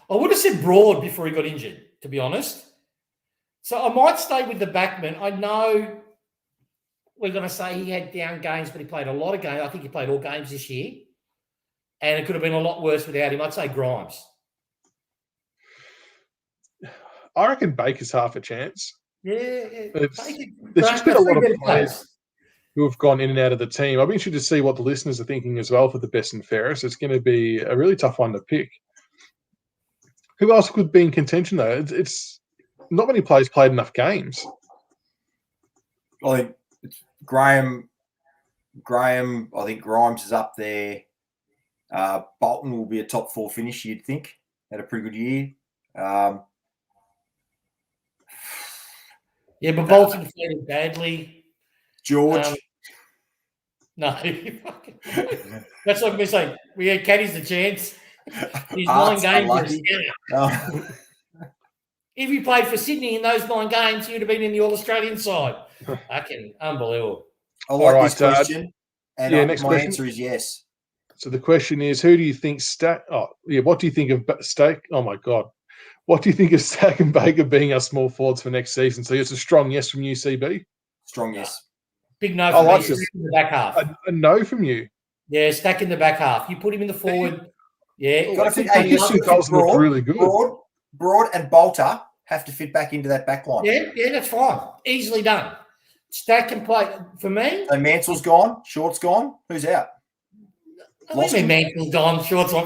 I would have said Broad before he got injured, to be honest. So I might stay with the backman. I know we're going to say he had down games, but he played a lot of games. I think he played all games this year. And it could have been a lot worse without him. I'd say Grimes. I reckon Baker's half a chance. Yeah. There's just been a lot of players who have gone in and out of the team. I'll be interested to see what the listeners are thinking as well for the best and fairest. It's going to be a really tough one to pick. Who else could be in contention, though? It's not many players played enough games. I think Graham. I think Grimes is up there. Bolton will be a top 4 finish, you'd think. Had a pretty good year. Yeah, but Bolton defeated badly. George. No. That's what I'm saying. We had Caddy's the chance. He's 9 games. If he played for Sydney in those 9 games, he would have been in the All-Australian side. Fucking unbelievable. I like this question. And next my question. answer is yes. So the question is, who do you think what do you think of Stack? Oh, my God. What do you think of Stack and Baker being our small forwards for next season? So it's a strong yes from you, CB? Strong yes. Big no from me. Stack in the back half. A no from you? Yeah, Stack in the back half. You put him in the forward. Yeah. I think Goals look really good. Broad and Bolter have to fit back into that back line. Yeah, that's fine. Easily done. Stack can play for me. So Mansell's gone. Short's gone. Who's out? Mansell's gone. Short's on.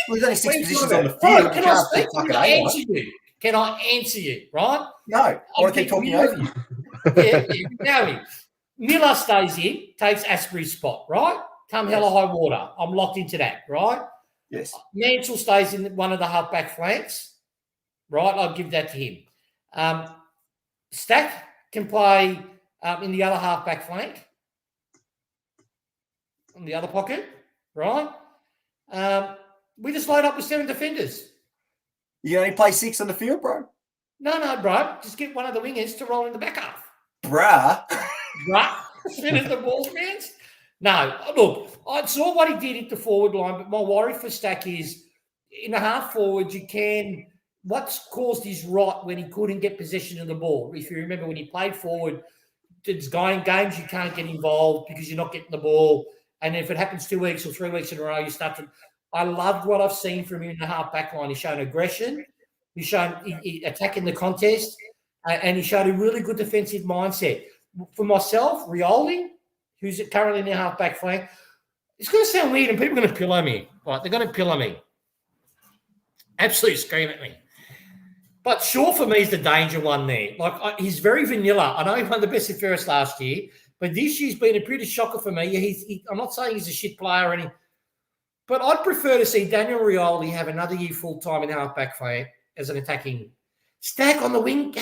There's only 6 positions on the field. Can I answer you? Right? No. I want to keep talking over you. Yeah. Miller stays in, takes Asprey's spot, right? Come hell or high water. I'm locked into that, right? Yes. Mansell stays in one of the halfback flanks, right? I'll give that to him. Stack can play in the other halfback flank, in the other pocket, right? We just load up with 7 defenders. You only play 6 on the field, bro? No, bro. Just get one of the wingers to roll in the back half. Bruh. As soon as the ball's bounced. No, look, I saw what he did at the forward line, but my worry for Stack is in a half forward, what's caused his rot when he couldn't get possession of the ball? If you remember when he played forward, there's games you can't get involved because you're not getting the ball. And if it happens 2 weeks or 3 weeks in a row, I loved what I've seen from him in the half back line. He's shown aggression. He's shown he attacking the contest, and he showed a really good defensive mindset. For myself, Rioli, who's currently in the half back flank, it's going to sound weird, and people are going to pillow me. Right? They're going to pillow me. Absolutely scream at me. But Shaw for me is the danger one there. Like he's very vanilla. I know he won the best and fairest last year, but this year's been a pretty shocker for me. I'm not saying he's a shit player or anything, but I'd prefer to see Daniel Rioli have another year full time in half back flank as an attacking stack on the wing.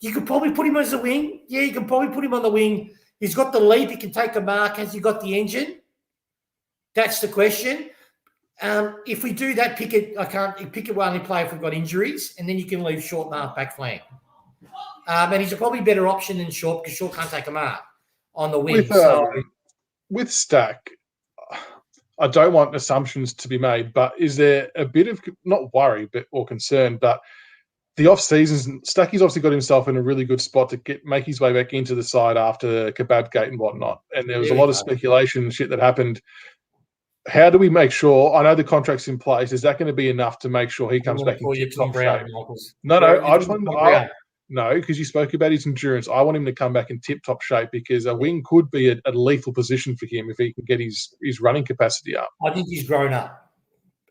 You could probably put him as a wing. Yeah, you can probably put him on the wing. He's got the leap. He can take a mark. Has he got the engine? That's the question. If we do that, Pickett will only play if we've got injuries, and then you can leave Short in the half back flank. And he's a probably better option than Short because Short can't take a mark on the wing. With Stack, I don't want assumptions to be made, but is there a bit of not worry or concern, but the off seasons, Stacky's obviously got himself in a really good spot to make his way back into the side after Kebab Gate and whatnot. And there was a lot of speculation and shit that happened. How do we make sure? I know the contract's in place. Is that going to be enough to make sure he comes back in tip-top shape? No, I just want no, because you spoke about his endurance. I want him to come back in tip-top shape because a wing could be a lethal position for him if he can get his running capacity up. I think he's grown up.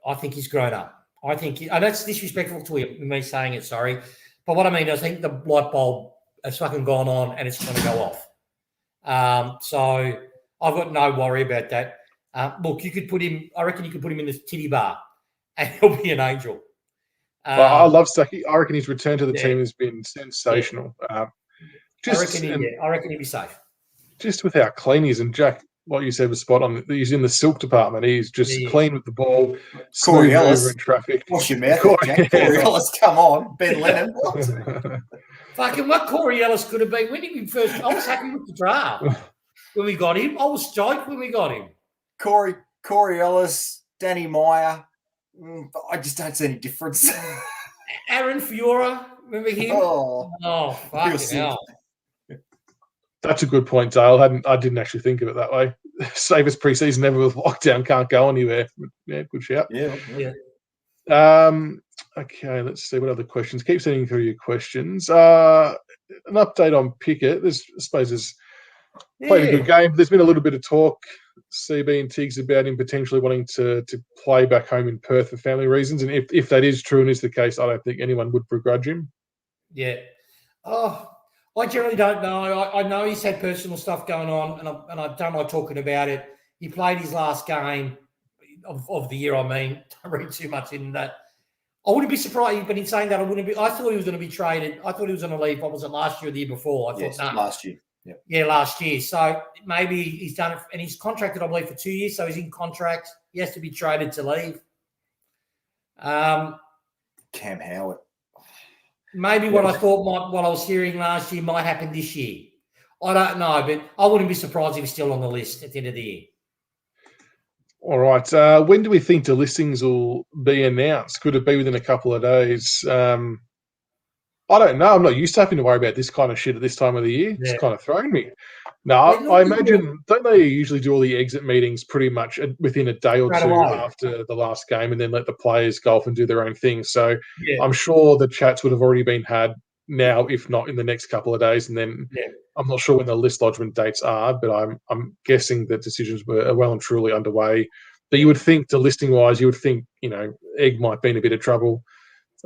And that's disrespectful to him, me saying it, sorry. But what I mean, I think the light bulb has fucking gone on and it's going to go off. So I've got no worry about that. Look, I reckon you could put him in the titty bar and he'll be an angel. I love Stucky. I reckon his return to the team has been sensational. I reckon he'll be safe. Just with how clean he is, and Jack, what you said was spot on. He's in the silk department. He's just clean with the ball. Corey Ellis in traffic. Wash your mouth, Jack. Corey Ellis, come on. Ben Lennon. Fucking what Corey Ellis could have been. When he first, I was happy with the draft when we got him. I was stoked when we got him. Corey Ellis, Danny Meyer. I just don't see any difference. Aaron Fiora, remember him? Oh, fucking hell. That's a good point, Dale. I didn't actually think of it that way. Save us preseason, never with lockdown, can't go anywhere. Yeah, good shout. Yeah. Okay, let's see what other questions. Keep sending through your questions. An update on Pickett. I suppose there's played a good game. There's been a little bit of talk, CB and Tiggs, about him potentially wanting to play back home in Perth for family reasons. And if that is true and is the case, I don't think anyone would begrudge him. Yeah. Oh, I generally don't know. I know he's had personal stuff going on, and I don't like talking about it. He played his last game of the year. I mean, don't read too much into that. I wouldn't be surprised, but in saying that, I thought he was going to be traded. I thought he was going to leave. What was it, last year or the year before? Last year. Yep. Yeah, last year. So maybe he's done it, and he's contracted, I believe, for 2 years. So he's in contract. He has to be traded to leave. Cam Howard. Maybe what I was hearing last year might happen this year. I don't know, but I wouldn't be surprised if he's still on the list at the end of the year. All right. When do we think the listings will be announced? Could it be within a couple of days? I don't know. I'm not used to having to worry about this kind of shit at this time of the year. It's kind of thrown me. No, I imagine, don't they usually do all the exit meetings pretty much within a day or two after the last game and then let the players go off and do their own thing? So I'm sure the chats would have already been had now, if not in the next couple of days. And then I'm not sure when the list lodgement dates are, but I'm guessing that decisions were well and truly underway. But you would think, delisting-wise, Egg might be in a bit of trouble.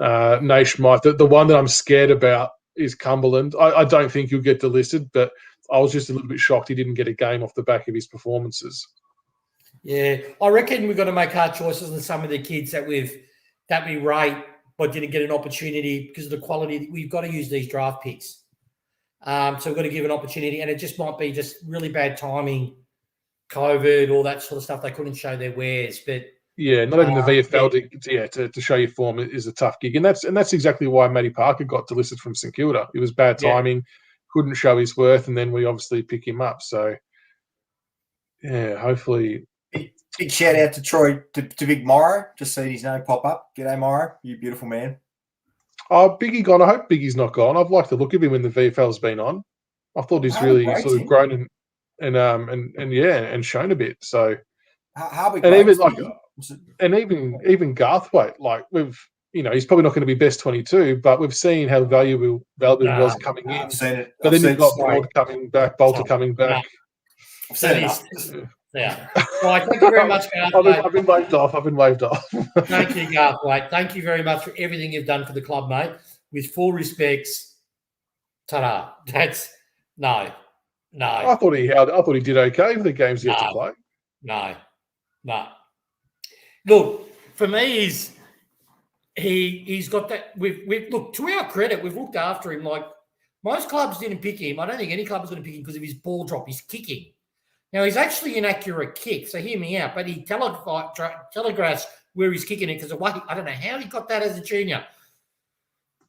Naish might. The one that I'm scared about is Cumberland. I don't think he'll get delisted, but I was just a little bit shocked he didn't get a game off the back of his performances. Yeah, I reckon we've got to make hard choices on some of the kids that we rate but didn't get an opportunity because of the quality. We've got to use these draft picks. So we've got to give an opportunity, and it just might be just really bad timing, COVID, all that sort of stuff. They couldn't show their wares, but yeah, not even the VFL to show your form is a tough gig, and that's exactly why Matty Parker got delisted from St Kilda. It was bad timing, couldn't show his worth, and then we obviously pick him up. So yeah, hopefully. Big shout out to Troy, to Big Morrow. Just seen his name pop up. G'day, Morrow. You beautiful man. Oh, Biggie gone. I hope Biggie's not gone. I've liked the look of him when the VFL's been on. I thought he's really sort of grown and shown a bit. So how big? And even like And even Garthwaite, like he's probably not going to be best 22, but we've seen how valuable was coming in. I've seen it. But then you've got Broad coming back, Bolter coming back. I've seen enough. Yeah. Well, thank you very much, Garthwaite. I've been waved off. Thank you, Garthwaite. Thank you very much for everything you've done for the club, mate. With full respects, ta-da. That's no. I thought he did okay for the games he had to play. No. Look, for me, he's got that. We've look, to our credit, we've looked after him. Like most clubs didn't pick him. I don't think any club was going to pick him because of his ball drop, his kicking. Now he's actually an accurate kick, so hear me out. But he telegraphs where he's kicking it because I don't know how he got that as a junior.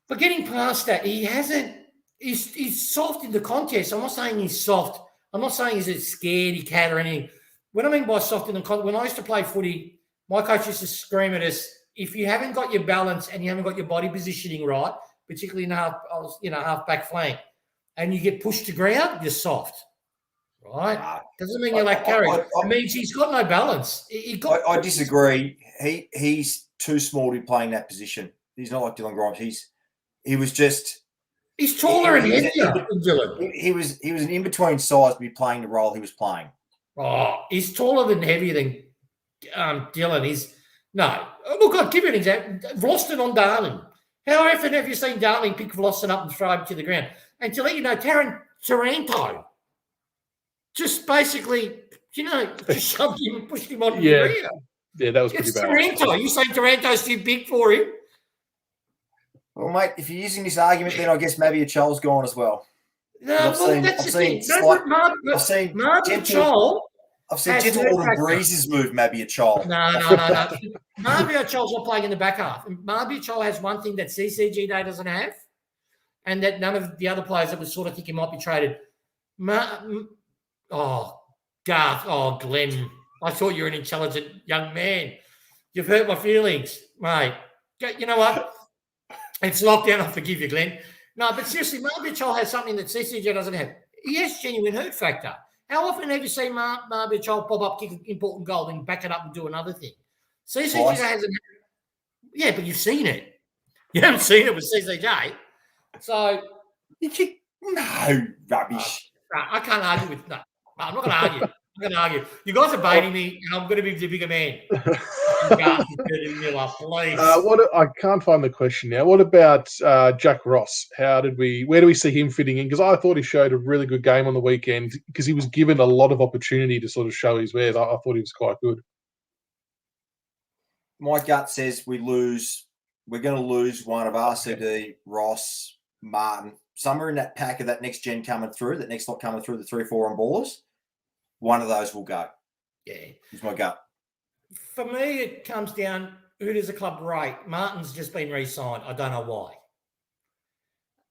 But getting past that, he hasn't. He's soft in the contest. I'm not saying he's soft. I'm not saying he's a scaredy cat or anything. What I mean by soft in the contest, when I used to play footy, my coach used to scream at us, if you haven't got your balance and you haven't got your body positioning right, particularly in half back flank, and you get pushed to ground, you're soft. Right? Doesn't mean you lack courage. It means he's got no balance. I disagree. He's too small to be playing that position. He's not like Dylan Grimes. He's taller and heavier than Dylan. He was an in-between size to be playing the role he was playing. Oh, he's taller and heavier than Dylan. Look, I'll give you an example. Vlosten on Darling. How often have you seen Darling pick Vlosten up and throw him to the ground? And to let you know, Taranto just basically, just shoved him and pushed him on the rear. Yeah, that was pretty bad. Taranto. You say Taranto's too big for him? Well, mate, if you're using this argument, then I guess maybe a Chol's gone as well. No, that's the thing. I've seen gentle little breezes move maybe a Chol. No. Marbia Chol's not playing in the back half. Marbia Chol has one thing that CCG Day doesn't have, and that none of the other players that we sort of think he might be traded. Glenn, I thought you were an intelligent young man. You've hurt my feelings, mate. You know what? It's lockdown. I forgive you, Glenn. No, but seriously, Marbia Chol has something that CCG doesn't have. He has genuine hurt factor. How often have you seen Marbia Chol pop up, kick an important goal, then back it up and do another thing? CCJ hasn't. Yeah, but you've seen it. You haven't seen it with CCJ. So. No, rubbish. I can't argue with that. No, I'm not going to argue. I'm going to argue. You guys are baiting me, and I'm going to be the bigger man. Please. I can't find the question now. What about Jack Ross? Where do we see him fitting in? Because I thought he showed a really good game on the weekend because he was given a lot of opportunity to sort of show his wares. I thought he was quite good. My gut says we're going to lose one of RCD, Ross, Martin, somewhere in that pack of that next gen coming through, that next lot coming through, the 3-4 on ballers. One of those will go. Yeah. It's my gut. For me, it comes down, who does the club rate? Martin's just been re-signed. I don't know why.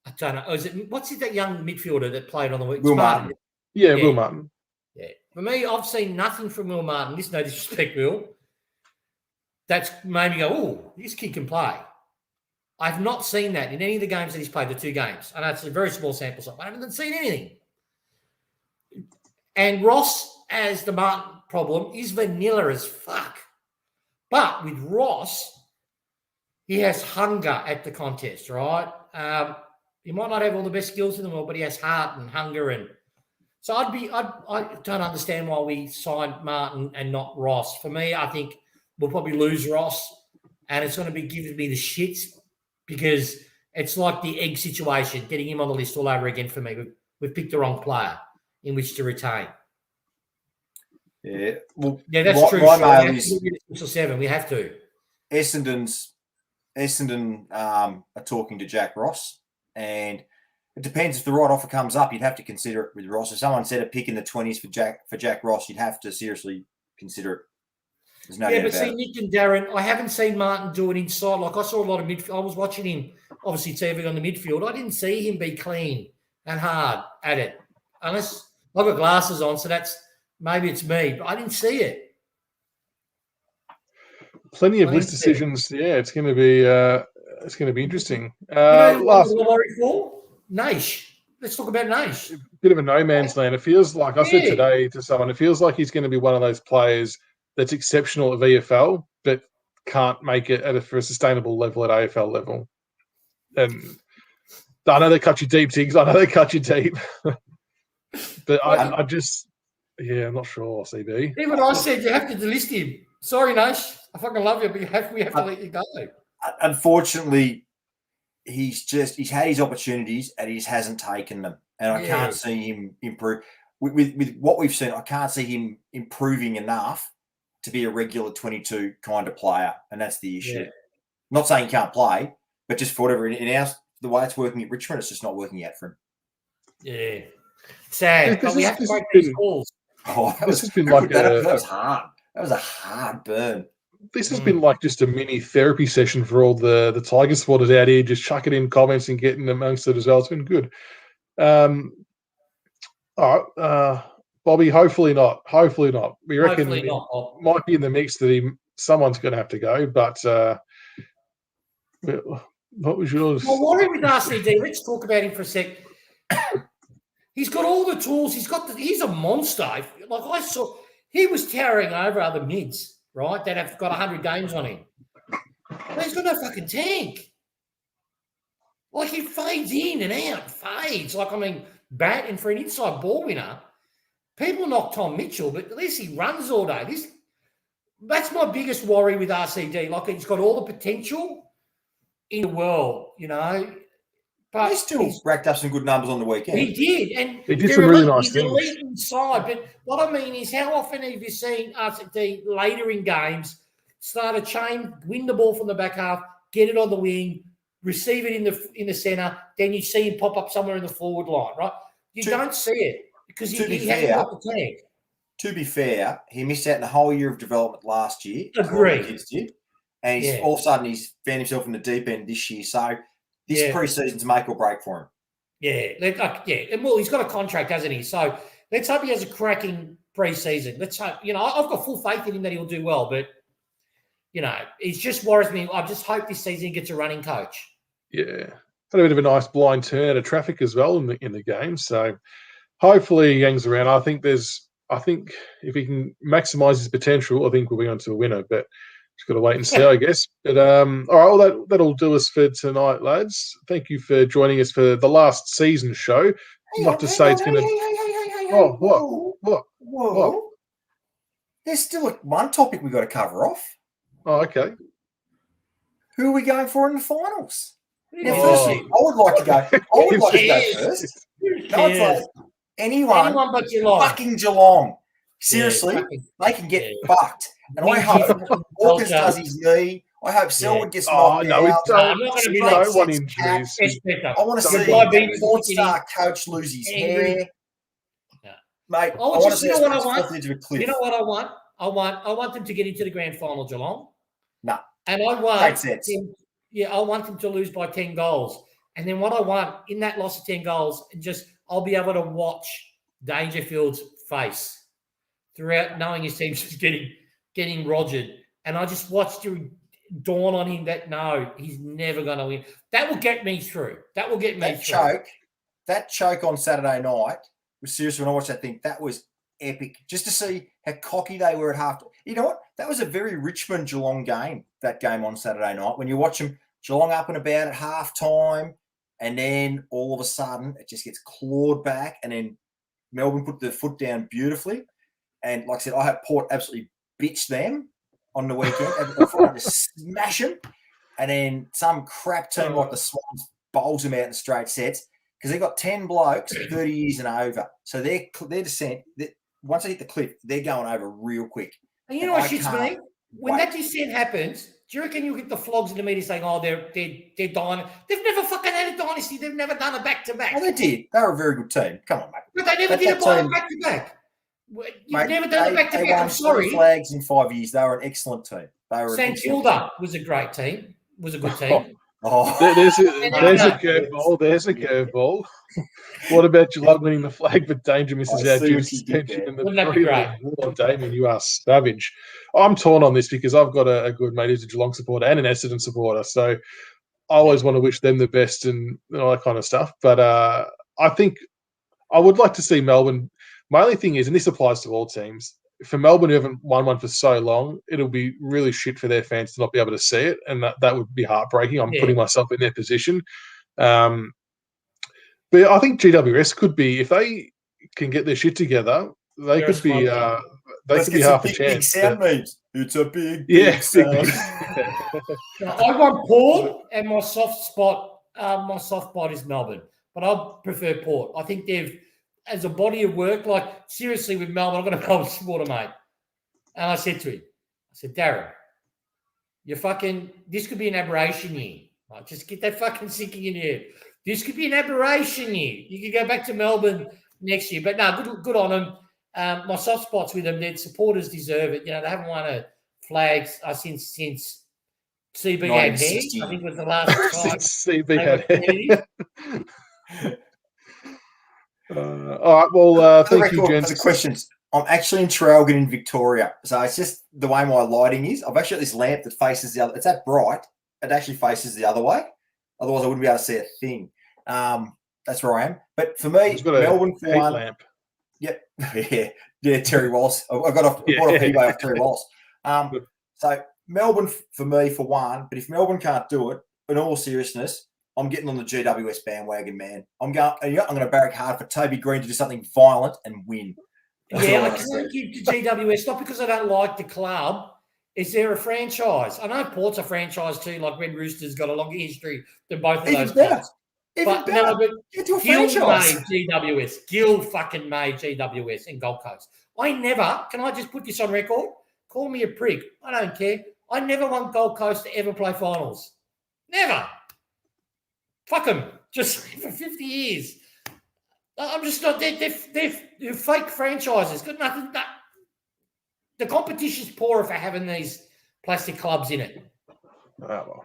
I don't know. What's that young midfielder that played on the week? Will Martin. Yeah, Will Martin. Yeah. For me, I've seen nothing from Will Martin. This no disrespect, Will. That's made me go, oh, this kid can play. I've not seen that in any of the games that he's played, the 2 games. I know it's a very small sample size. I haven't seen anything. And Ross, as the Martin problem, is vanilla as fuck. But with Ross, he has hunger at the contest, right? He might not have all the best skills in the world, but he has heart and hunger. And so I don't understand why we signed Martin and not Ross. For me, I think we'll probably lose Ross, and it's going to be giving me the shits because it's like the egg situation, getting him on the list all over again for me. We've picked the wrong player in which to retain. Yeah, well, yeah, that's true. My mail is 6 or 7. We have to. Essendon are talking to Jack Ross, and it depends if the right offer comes up. You'd have to consider it with Ross. If someone said a pick in the 20s for Jack Ross, you'd have to seriously consider it. There's no doubt about it. Nick and Darren, I haven't seen Martin do it inside. Like I saw a lot of midfield. I was watching him, obviously TV on the midfield. I didn't see him be clean and hard at it. Unless I've got glasses on, so that's maybe it's me, but I didn't see it. Plenty of list decisions. Yeah, it's going to be interesting. Last worry for Naish. Let's talk about Naish. Bit of a no man's land. It feels like I said today to someone. It feels like he's going to be one of those players that's exceptional at VFL, but can't make it for a sustainable level at AFL level. And I know they cut you deep, Tiggs. I know they cut you deep. But I just, I'm not sure, CB. Even I said you have to delist him. Sorry, Nash. I fucking love you, but we have to let you go. Unfortunately, he's had his opportunities and he just hasn't taken them. And I can't see him improve. With what we've seen, I can't see him improving enough to be a regular 22 kind of player. And that's the issue. Yeah. Not saying he can't play, but just for whatever, the way it's working at Richmond, it's just not working out for him. Yeah. Sad. But we have to make these calls. Oh, that was hard. That was a hard burn. This has been like just a mini therapy session for all the Tiger supporters out here, just chucking in comments and getting amongst it as well. It's been good. All right, Bobby, hopefully not. Hopefully not. We reckon might be in the mix that someone's going to have to go, but what was yours? Well, worry with RCD. Let's talk about him for a sec. He's got all the tools. He's a monster. Like I saw, he was towering over other mids, right? That have got 100 games on him. But he's got no fucking tank. Like he fades in and out, fades. Like, I mean, batting for an inside ball winner. People knock Tom Mitchell, but at least he runs all day. That's my biggest worry with RCD. Like, he's got all the potential in the world, you know. But he still racked up some good numbers on the weekend. He did. And he did some really nice things. He's elite inside. But what I mean is, how often have you seen RCD later in games start a chain, win the ball from the back half, get it on the wing, receive it in the centre, then you see him pop up somewhere in the forward line, right? You don't see it because he hasn't got the tank. To be fair, he missed out in the whole year of development last year. Agreed. And all of a sudden he's found himself in the deep end this year. So this pre-season's make or break for him. And well, he's got a contract, hasn't he? So let's hope he has a cracking pre-season. Let's hope. You know, I've got full faith in him that he'll do well, but you know, it just worries me. I just hope this season he gets a running coach. Yeah, had a bit of a nice blind turn out of traffic as well in the game. So hopefully he hangs around. I think if he can maximise his potential, I think we'll be on to a winner. But just got to wait and see, I guess. But all right, well, that'll do us for tonight, lads. Thank you for joining us for the last season show. Not to say it's going to. What? There's still one topic we've got to cover off. Oh, okay. Who are we going for in the finals? Now, firstly, I would like to go first. No, it's like anyone but Geelong. Fucking Geelong. Seriously, they can get fucked. And I hope Hawkins does his knee. I hope Selwood gets knocked out. I'm not going to be no one injuries. I want to see a four-star coach lose his hair. Mate, I want to see us off the edge of a cliff. You know what I want? I want them to get into the grand final, Geelong. No. And I want I want them to lose by 10 goals. And then what I want in that loss of 10 goals, I'll be able to watch Dangerfield's face throughout, knowing his team's just getting rogered. And I just watched it dawn on him that no, he's never going to win. That will get me through. That choke on Saturday night was seriously, when I watched that thing, that was epic. Just to see how cocky they were at half. You know what? That was a very Richmond Geelong game, that game on Saturday night. When you watch them, Geelong up and about at half time, and then all of a sudden it just gets clawed back, and then Melbourne put their foot down beautifully. And like I said, I hope Port absolutely bitched them on the weekend. And just smash them. And then some crap team like the Swans bowls them out in straight sets because they got 10 blokes 30 years and over. So their descent, once they hit the cliff, they're going over real quick. And you know what shits me? When that descent happens, do you reckon you'll get the flogs in the media saying, oh, they're dying? They've never fucking had a dynasty. They've never done a back-to-back. Oh, they did. They were a very good team. Come on, mate. But they never did a back-to-back. You've never done a back-to-back. I'm sorry. They won 4 flags in 5 years. They were an excellent team. St Kilda was a great team. Was a good team. There's a curveball. There's a curveball. What about Geelong winning the flag, but Danger misses out due to suspension in the 3-1? Damien, you are savage. I'm torn on this because I've got a good mate who's a Geelong supporter and an Essendon supporter, so I always want to wish them the best and all that kind of stuff. But I think I would like to see Melbourne. My only thing is, and this applies to all teams, for Melbourne, who haven't won one for so long, it'll be really shit for their fans to not be able to see it, and that would be heartbreaking. I'm putting myself in their position. But I think GWS could be, if they can get their shit together, they could be half a chance. Big sound memes. It's a big sound. I want Port, and my soft spot is Melbourne, but I prefer Port. I think they've, as a body of work, like seriously with Melbourne, I've got a Melbourne supporter, mate, and I said to him, Darren, this could be an aberration year. Like, just get that fucking sinking in your head. This could be an aberration year. You could go back to Melbourne next year, but no, good on them. My soft spots with them, their supporters deserve it. They haven't won a flag since CB had hair. I think was the last time. Since CB had hair. All right. Well, thank you, gents. For the questions. I'm actually in Traralgon in Victoria, so it's just the way my lighting is. I've actually got this lamp that faces the other. It's that bright. It actually faces the other way. Otherwise, I wouldn't be able to see a thing. That's where I am. But for me, Melbourne for one. Lamp. Yep. Yeah. Terry Walsh. I bought off eBay off Terry Walsh. So Melbourne for me for one. But if Melbourne can't do it, in all seriousness, I'm getting on the GWS bandwagon, man. I'm going to barrack hard for Toby Green to do something violent and win. I can't give to GWS, not because I don't like the club. Is there a franchise? I know Port's a franchise too, like Red Roosters got a longer history than both of those clubs. But Gill made GWS. Gill fucking made GWS in Gold Coast. Can I just put this on record? Call me a prick. I don't care. I never want Gold Coast to ever play finals. Never. Fuck them. Just for 50 years. I'm just not. They're fake franchises. Got nothing. The competition's poorer for having these plastic clubs in it. Oh,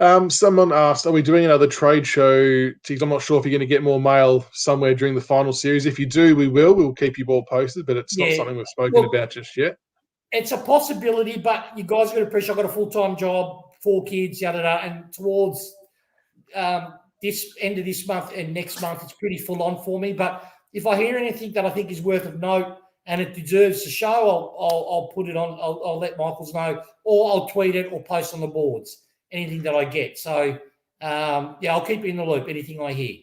well. Someone asked, are we doing another trade show? I'm not sure if you're going to get more mail somewhere during the final series. If you do, we will. We'll keep you all posted, but it's not something we've spoken about just yet. It's a possibility, but you guys got to appreciate I've got a full-time job, 4 kids, and towards this end of this month and next month, it's pretty full on for me. But if I hear anything that I think is worth of note and it deserves a show, I'll put it on. I'll let Michaels know, or I'll tweet it or post on the boards. Anything that I get. So, I'll keep you in the loop. Anything I hear.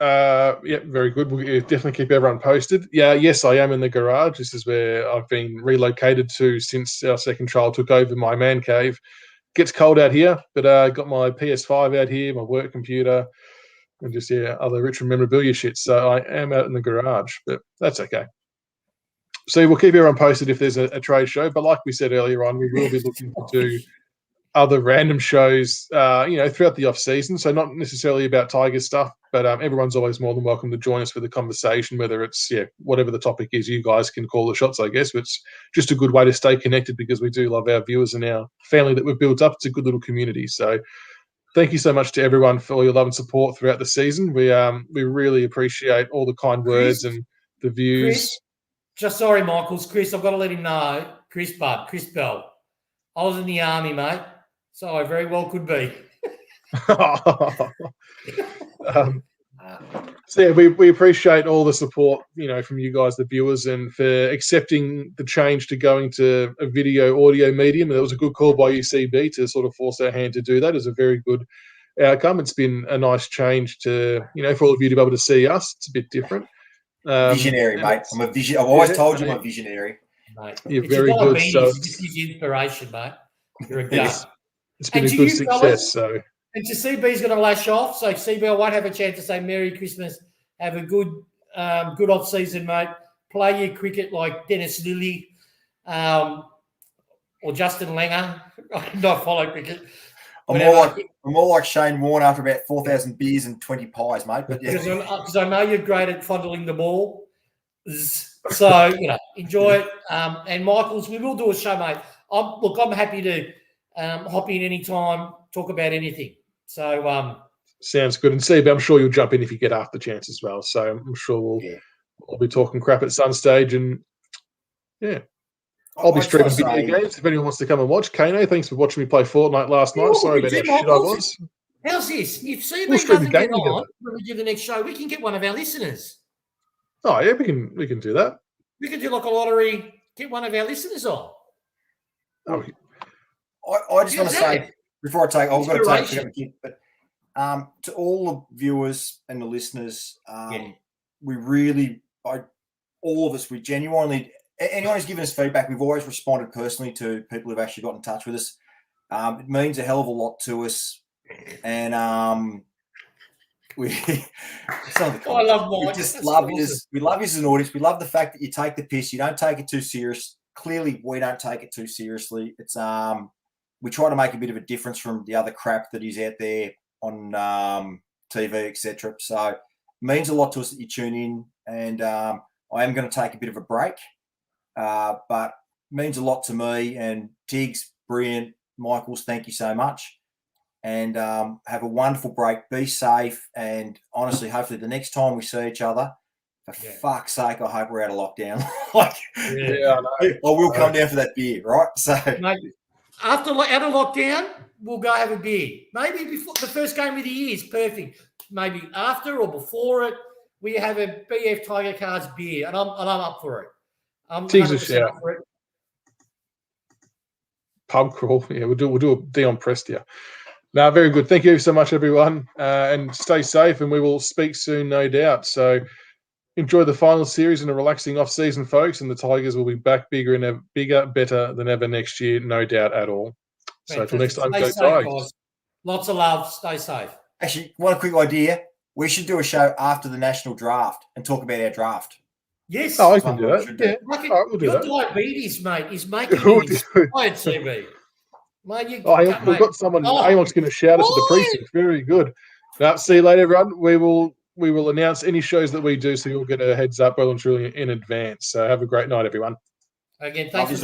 Very good. We'll definitely keep everyone posted. Yes, I am in the garage. This is where I've been relocated to since our second child took over my man cave. Gets cold out here, but I got my PS5 out here, my work computer, and just other Richmond memorabilia shit. So I am out in the garage, but that's okay. So we'll keep everyone posted if there's a trade show. But like we said earlier on, we will be looking to do other random shows, throughout the off season. So not necessarily about Tigers stuff, but everyone's always more than welcome to join us for the conversation, whether it's, whatever the topic is, you guys can call the shots, I guess. But it's just a good way to stay connected because we do love our viewers and our family that we've built up. It's a good little community. So thank you so much to everyone for all your love and support throughout the season. We really appreciate all the kind words and the views. Sorry, Michaels. Chris, I've got to let him know. Chris Bell. I was in the army, mate. So I very well could be. We appreciate all the support, from you guys, the viewers, and for accepting the change to going to a video audio medium. And it was a good call by UCB to sort of force our hand to do that. It's a very good outcome. It's been a nice change to, for all of you to be able to see us. It's a bit different. Visionary, mate. I'm a vision. I've always told you I'm a visionary. Mate. You're very good. So this is inspiration, mate. You're a gun. It's been a good success. And to CB's going to lash off. So CB, I won't have a chance to say Merry Christmas. Have a good off season, mate. Play your cricket like Dennis Lilly or Justin Langer. I do not follow cricket. I'm more like Shane Warne after about 4,000 beers and 20 pies, mate. But because I know you're great at fondling the ball. So, enjoy it. And Michaels, we will do a show, mate. I'm happy to hop in anytime, talk about anything. So sounds good. And CB, I'm sure you'll jump in if you get half the chance as well. So I'm sure we'll be talking crap at some stage. And I'll be streaming video games if anyone wants to come and watch. Kano, thanks for watching me play Fortnite last night. Sorry about how shit I was. How's this? If CB doesn't get on when we do the next show, we can get one of our listeners. Oh yeah, we can do that. We can do like a lottery get one of our listeners on. Oh, I just want to say before I take, I've got to take a kid, but to all the viewers and the listeners, we really, all of us, we genuinely, anyone who's given us feedback, we've always responded personally to people who've actually got in touch with us. It means a hell of a lot to us, and we I love Mike. We just love you. We love you as an audience. We love the fact that you take the piss. You don't take it too serious. Clearly, we don't take it too seriously. It's we try to make a bit of a difference from the other crap that is out there on TV, etc. So it means a lot to us that you tune in, and I am going to take a bit of a break, but it means a lot to me. And Tiggs, brilliant. Michaels, thank you so much. And have a wonderful break. Be safe. And honestly, hopefully the next time we see each other, for fuck's sake, I hope we're out of lockdown. I will come down for that beer, right? So mate, after out of lockdown, we'll go have a beer. Maybe before the first game of the year is perfect. Maybe after or before it, we have a BF Tigercast beer, and I'm up for it. I'm 100% up for it. Pub crawl. Yeah, we'll do a Dion Prestia. No, very good. Thank you so much, everyone, and stay safe. And we will speak soon, no doubt. So enjoy the final series and a relaxing off-season, folks. And the Tigers will be back bigger and bigger, better than ever next year, no doubt at all. So until next time, go Tigers. Lots of love. Stay safe. Actually, one quick idea: we should do a show after the national draft and talk about our draft. Yes. Oh, I can do that. Yeah. All right, we'll do your that. Diabetes, mate, is making you inspired, CB. Mate, we've got someone. Amok's going to shout us at the precinct. Very good. Now, see you later, everyone. We will announce any shows that we do, so you'll get a heads up well and truly in advance. So have a great night, everyone. Again, thanks for